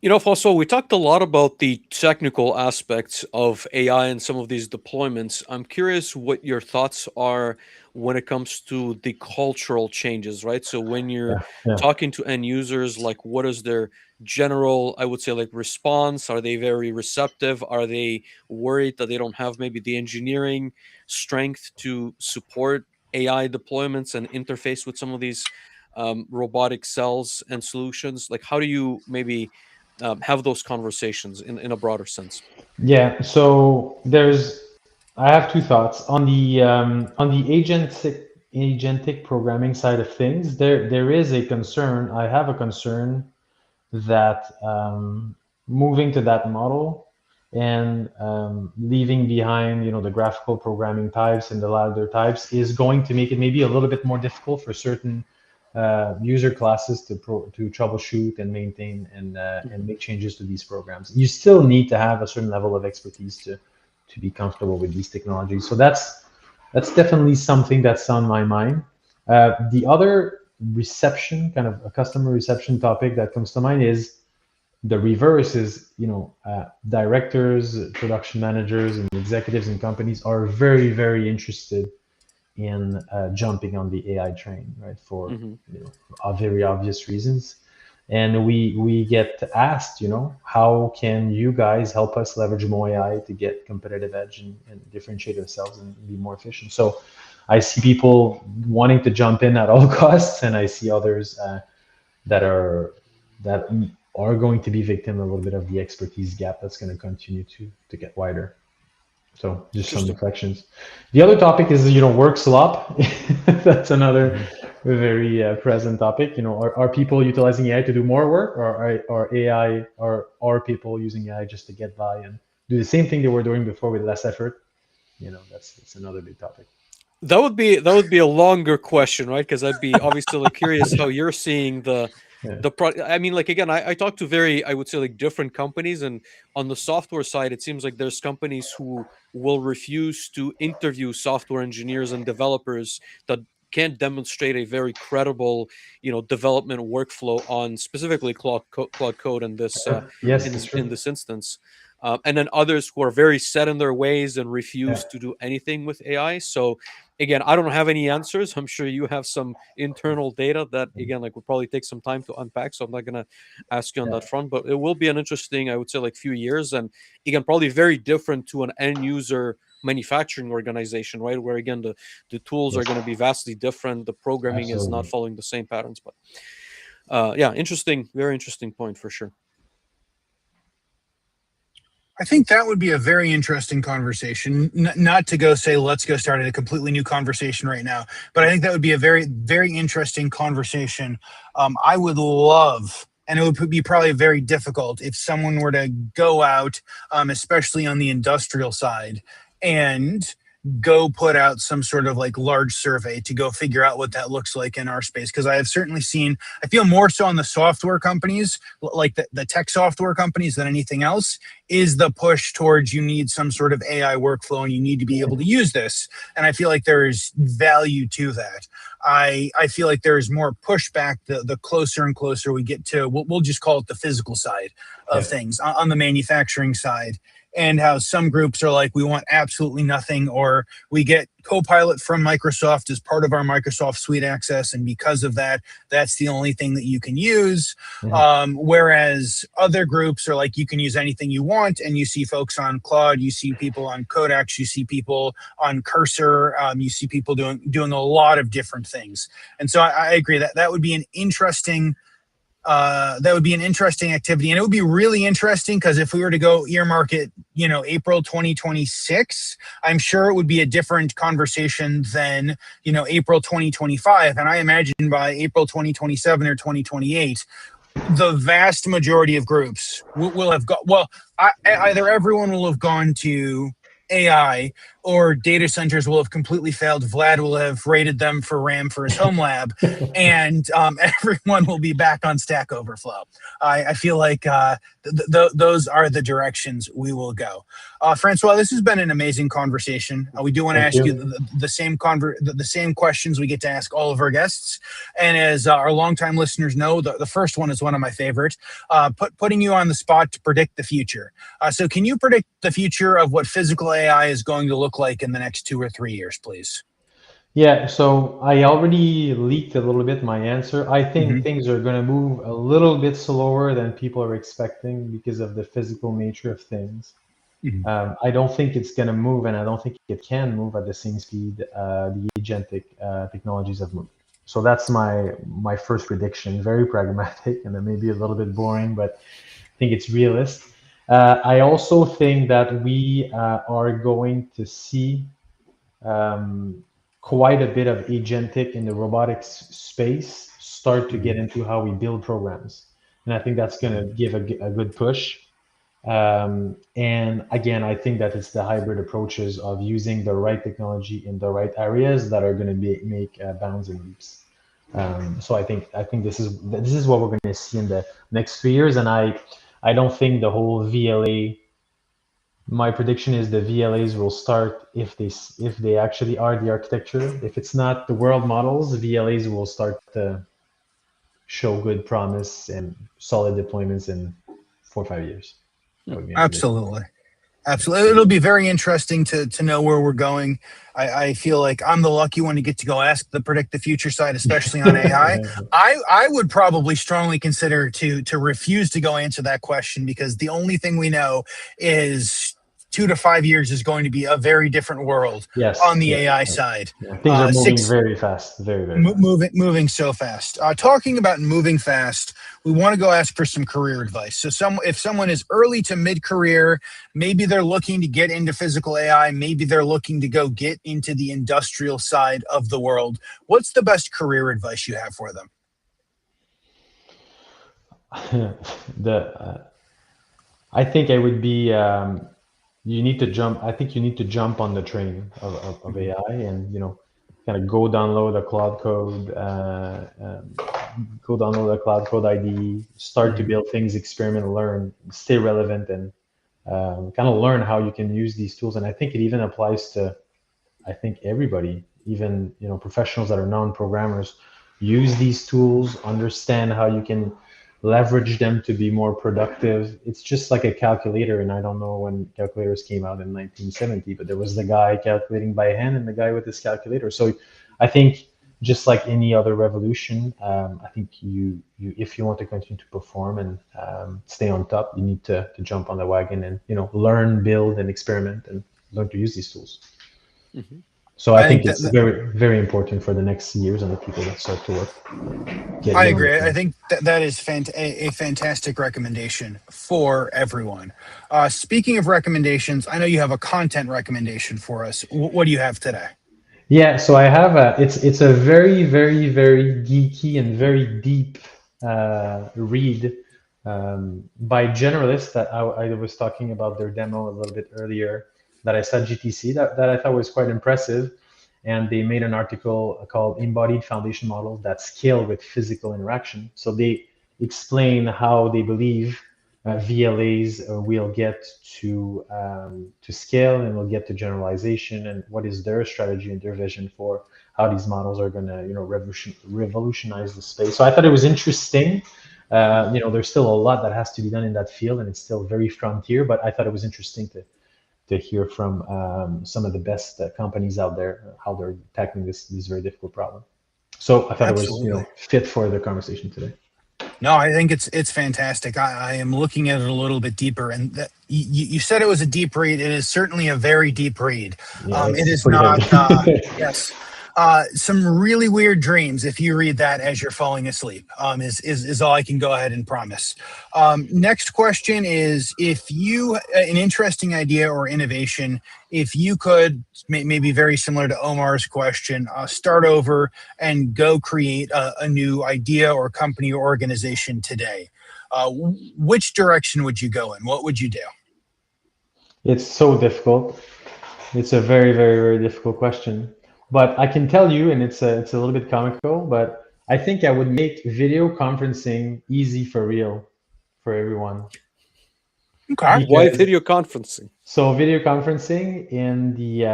François, we talked a lot about the technical aspects of AI and some of these deployments. I'm curious what your thoughts are when it comes to the cultural changes, right? So when you're talking to end users, like what is their general, I would say, like response? Are they very receptive? Are they worried that they don't have maybe the engineering strength to support AI deployments and interface with some of these robotic cells and solutions? Like, how do you maybe have those conversations in a broader sense? Yeah, so I have two thoughts on the agentic programming side of things. There is a concern. I have a concern that moving to that model and leaving behind the graphical programming types and the ladder types is going to make it maybe a little bit more difficult for certain user classes to troubleshoot and maintain and make changes to these programs. You still need to have a certain level of expertise to be comfortable with these technologies. So that's definitely something that's on my mind. The other reception, kind of a customer reception topic that comes to mind is the reverse is, directors, production managers, and executives in companies are very, very interested in jumping on the AI train, right? For very obvious reasons. And we get asked, how can you guys help us leverage more AI to get competitive edge and differentiate ourselves and be more efficient? So I see people wanting to jump in at all costs, and I see others that are going to be victim a little bit of the expertise gap that's going to continue to get wider. So just some reflections. The other topic is, work slop. That's another very present topic. Are people utilizing AI to do more work, or are people using AI just to get by and do the same thing they were doing before with less effort? That's another big topic. That would be a longer question, right? Because I'd be obviously curious how you're seeing the I mean, like, again, I talk to I would say, like, different companies, and on the software side, it seems like there's companies who will refuse to interview software engineers and developers that can't demonstrate a very credible, development workflow on specifically Cloud Code in this Yes, that's true. in this instance. And then others who are very set in their ways and refuse Yeah. to do anything with AI. So again, I don't have any answers. I'm sure you have some internal data that, again, like, will probably take some time to unpack. So I'm not going to ask you on that front, but it will be an interesting, I would say, like, few years, and again, probably very different to an end user manufacturing organization, right? Where, again, the tools are going to be vastly different. The programming is not following the same patterns, but yeah, interesting, very interesting point for sure. I think that would be a very interesting conversation. Not to go say, let's go start a completely new conversation right now, but I think that would be a very, very interesting conversation. I would love, and it would be probably very difficult if someone were to go out, especially on the industrial side, and go put out some sort of like large survey to go figure out what that looks like in our space. Because I have certainly seen, I feel more so on the software companies, like the tech software companies than anything else, is the push towards you need some sort of AI workflow and you need to be able to use this. And I feel like there is value to that. I feel like there is more pushback the closer and closer we get to, we'll just call it the physical side of things, on the manufacturing side. And how some groups are like, we want absolutely nothing, or we get Copilot from Microsoft as part of our Microsoft Suite access, and because of that, that's the only thing that you can use. Whereas other groups are like, you can use anything you want, and you see folks on Claude, you see people on Codex, you see people on Cursor, you see people doing a lot of different things. And so I agree that would be an interesting activity, and it would be really interesting because if we were to go earmark it, April 2026, I'm sure it would be a different conversation than, April 2025. And I imagine by April 2027 or 2028, the vast majority of groups will have got, either everyone will have gone to AI, or data centers will have completely failed. Vlad will have rated them for RAM for his home lab, and everyone will be back on Stack Overflow. I feel like those are the directions we will go. Francois, this has been an amazing conversation. We do want to ask you the same questions we get to ask all of our guests. And as our longtime listeners know, the first one is one of my favorites, putting you on the spot to predict the future. So can you predict the future of what physical AI is going to look like in the next 2 or 3 years, please? Yeah, so I already leaked a little bit my answer. I think things are going to move a little bit slower than people are expecting because of the physical nature of things. I don't think it's going to move, and I don't think it can move at the same speed the agentic technologies have moved. So that's my first prediction. Very pragmatic, and it may be a little bit boring, but I think it's realist. I also think that we are going to see quite a bit of agentic in the robotics space start to get into how we build programs. And I think that's going to give a good push. And again, I think that it's the hybrid approaches of using the right technology in the right areas that are going to make bounds and leaps. So I think this is what we're going to see in the next 3 years. And I don't think the whole VLA. My prediction is the VLAs will start if they actually are the architecture. If it's not the world models, VLAs will start to show good promise and solid deployments in 4 or 5 years. Absolutely. It'll be very interesting to know where we're going. I feel like I'm the lucky one to get to go ask the predict the future side, especially on AI. I would probably strongly consider to refuse to go answer that question, because the only thing we know is 2 to 5 years is going to be a very different world on the AI side. Things are moving very fast, very fast. Moving so fast. Talking about moving fast, we want to go ask for some career advice. So if someone is early to mid-career, maybe they're looking to get into physical AI, maybe they're looking to go get into the industrial side of the world, what's the best career advice you have for them? I think it would be you need to jump. I think you need to jump on the train of AI, and kind of go download a Cloud Code go download a Cloud Code IDE, start to build things, experiment, learn, stay relevant, and kind of learn how you can use these tools. And I think it even applies to, I think, everybody, even professionals that are non-programmers. Use these tools, understand how you can leverage them to be more productive. It's just like a calculator, and I don't know when calculators came out in 1970, but there was the guy calculating by hand and the guy with his calculator. So I think just like any other revolution, I think you if you want to continue to perform and stay on top, you need to jump on the wagon and learn, build, and experiment, and learn to use these tools. Mm-hmm. So I think it's very, very important for the next years and the people that start to work. I agree. I think that is a fantastic recommendation for everyone. Speaking of recommendations, I know you have a content recommendation for us. What do you have today? Yeah, so I have it's a very, very, very geeky and very deep read by generalists that I was talking about their demo a little bit earlier, that I said GTC, that I thought was quite impressive. And they made an article called Embodied Foundation Models that scale with physical interaction. So they explain how they believe VLAs will get to scale and will get to generalization, and what is their strategy and their vision for how these models are going to revolutionize the space. So I thought it was interesting. There's still a lot that has to be done in that field, and it's still very frontier, but I thought it was interesting to hear from some of the best companies out there how they're tackling this very difficult problem. So I thought Absolutely. It was fit for the conversation today. No, I think it's fantastic. I am looking at it a little bit deeper, and you said it was a deep read. It is certainly a very deep read. Yeah, it is not. Yes. Some really weird dreams if you read that as you're falling asleep, is all I can go ahead and promise. Next question is, if you, an interesting idea or innovation, if you could, maybe very similar to Omar's question, start over and go create a new idea or company or organization today, which direction would you go in? What would you do? It's so difficult. It's a very, very, very difficult question. But I can tell you, and it's a little bit comical, but I think I would make video conferencing easy for real, for everyone. Okay. Why video conferencing? So video conferencing in the,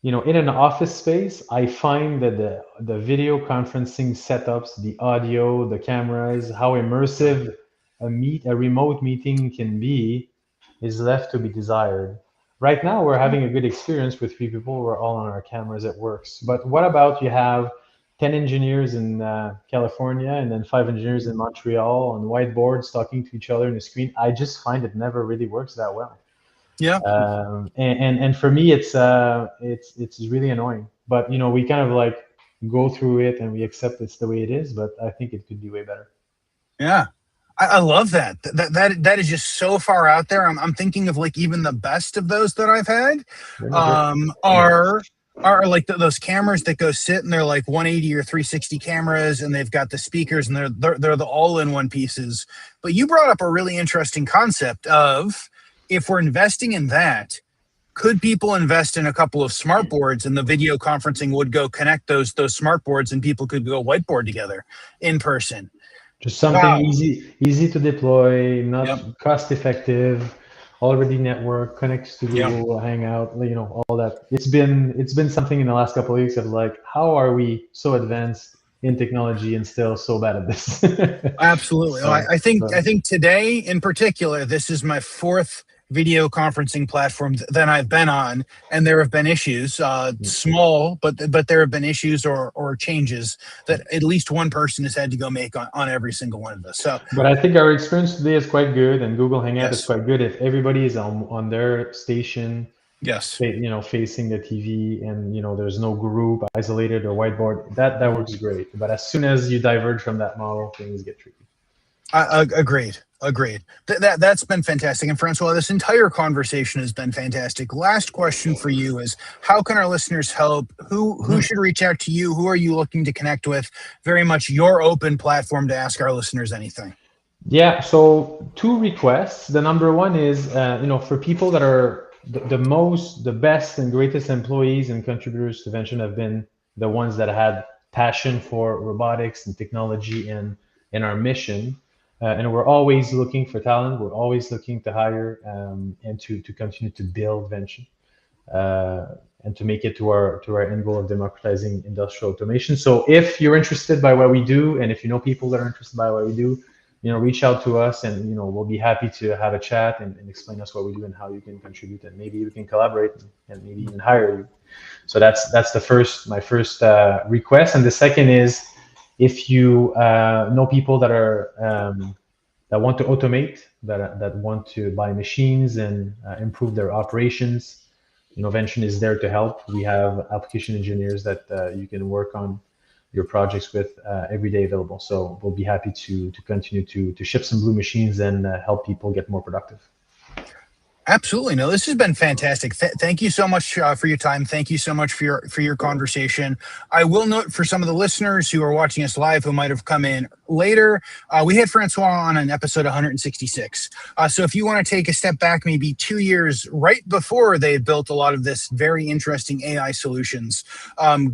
in an office space, I find that the video conferencing setups, the audio, the cameras, how immersive a remote meeting can be, is left to be desired. Right now, we're having a good experience with 3 people. We're all on our cameras. It works. But what about you have 10 engineers in California and then 5 engineers in Montreal on whiteboards talking to each other in a screen? I just find it never really works that well. Yeah. And for me, it's really annoying. But we kind of like go through it and we accept it's the way it is. But I think it could be way better. Yeah. I love that. That is just so far out there. I'm thinking of like even the best of those that I've had are like those cameras that go sit and they're like 180 or 360 cameras, and they've got the speakers and they're the all-in-one pieces. But you brought up a really interesting concept of, if we're investing in that, could people invest in a couple of smart boards, and the video conferencing would go connect those smart boards, and people could go whiteboard together in person. Just something easy to deploy, not cost effective, already network, connects to Google Hangout, all that. It's been something in the last couple of weeks of like, how are we so advanced in technology and still so bad at this? Absolutely. So, I think today in particular, this is my 4th video conferencing platform that I've been on, and there have been issues, small, but there have been issues or changes that at least one person has had to go make on every single one of us. So, but I think our experience today is quite good, and Google Hangout is quite good. If everybody is on their station, facing the TV, and there's no group isolated or whiteboard, that works great. But as soon as you diverge from that model, things get tricky. Agreed. That's been fantastic. And Francois, this entire conversation has been fantastic. Last question for you is, how can our listeners help? Who should reach out to you? Who are you looking to connect with? Very much your open platform to ask our listeners anything. Yeah, so 2 requests. The number one is, for people that are the best and greatest employees and contributors to Vention have been the ones that had passion for robotics and technology and our mission. And we're always looking for talent. We're always looking to hire and to continue to build Vention and to make it to our end goal of democratizing industrial automation. So if you're interested by what we do, and if you know people that are interested by what we do, reach out to us, and we'll be happy to have a chat and explain us what we do and how you can contribute, and maybe we can collaborate and maybe even hire you. So that's my first request. And the second is, if you know people that are that want to automate, that want to buy machines and improve their operations, Vention is there to help. We have application engineers that you can work on your projects with every day available. So we'll be happy to continue to ship some blue machines and help people get more productive. Absolutely. No, this has been fantastic. Thank you so much for your time. Thank you so much for your conversation. I will note for some of the listeners who are watching us live who might have come in later, we had François on an episode 166. So if you want to take a step back, maybe 2 years right before they built a lot of this very interesting AI solutions,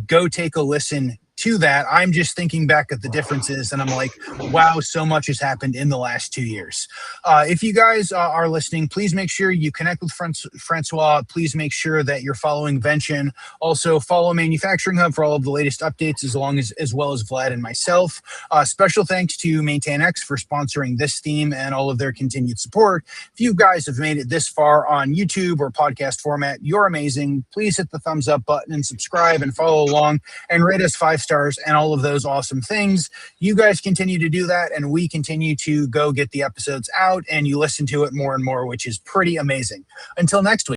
go take a listen to that. I'm just thinking back at the differences, and I'm like, wow, so much has happened in the last 2 years. If you guys are listening, please make sure you connect with Francois. Please make sure that you're following Vention. Also, follow Manufacturing Hub for all of the latest updates, as well as Vlad and myself. Special thanks to MaintainX for sponsoring this theme and all of their continued support. If you guys have made it this far on YouTube or podcast format, you're amazing. Please hit the thumbs up button and subscribe and follow along and rate us 5 stars and all of those awesome things. You guys continue to do that, and we continue to go get the episodes out, and you listen to it more and more, which is pretty amazing. Until next week.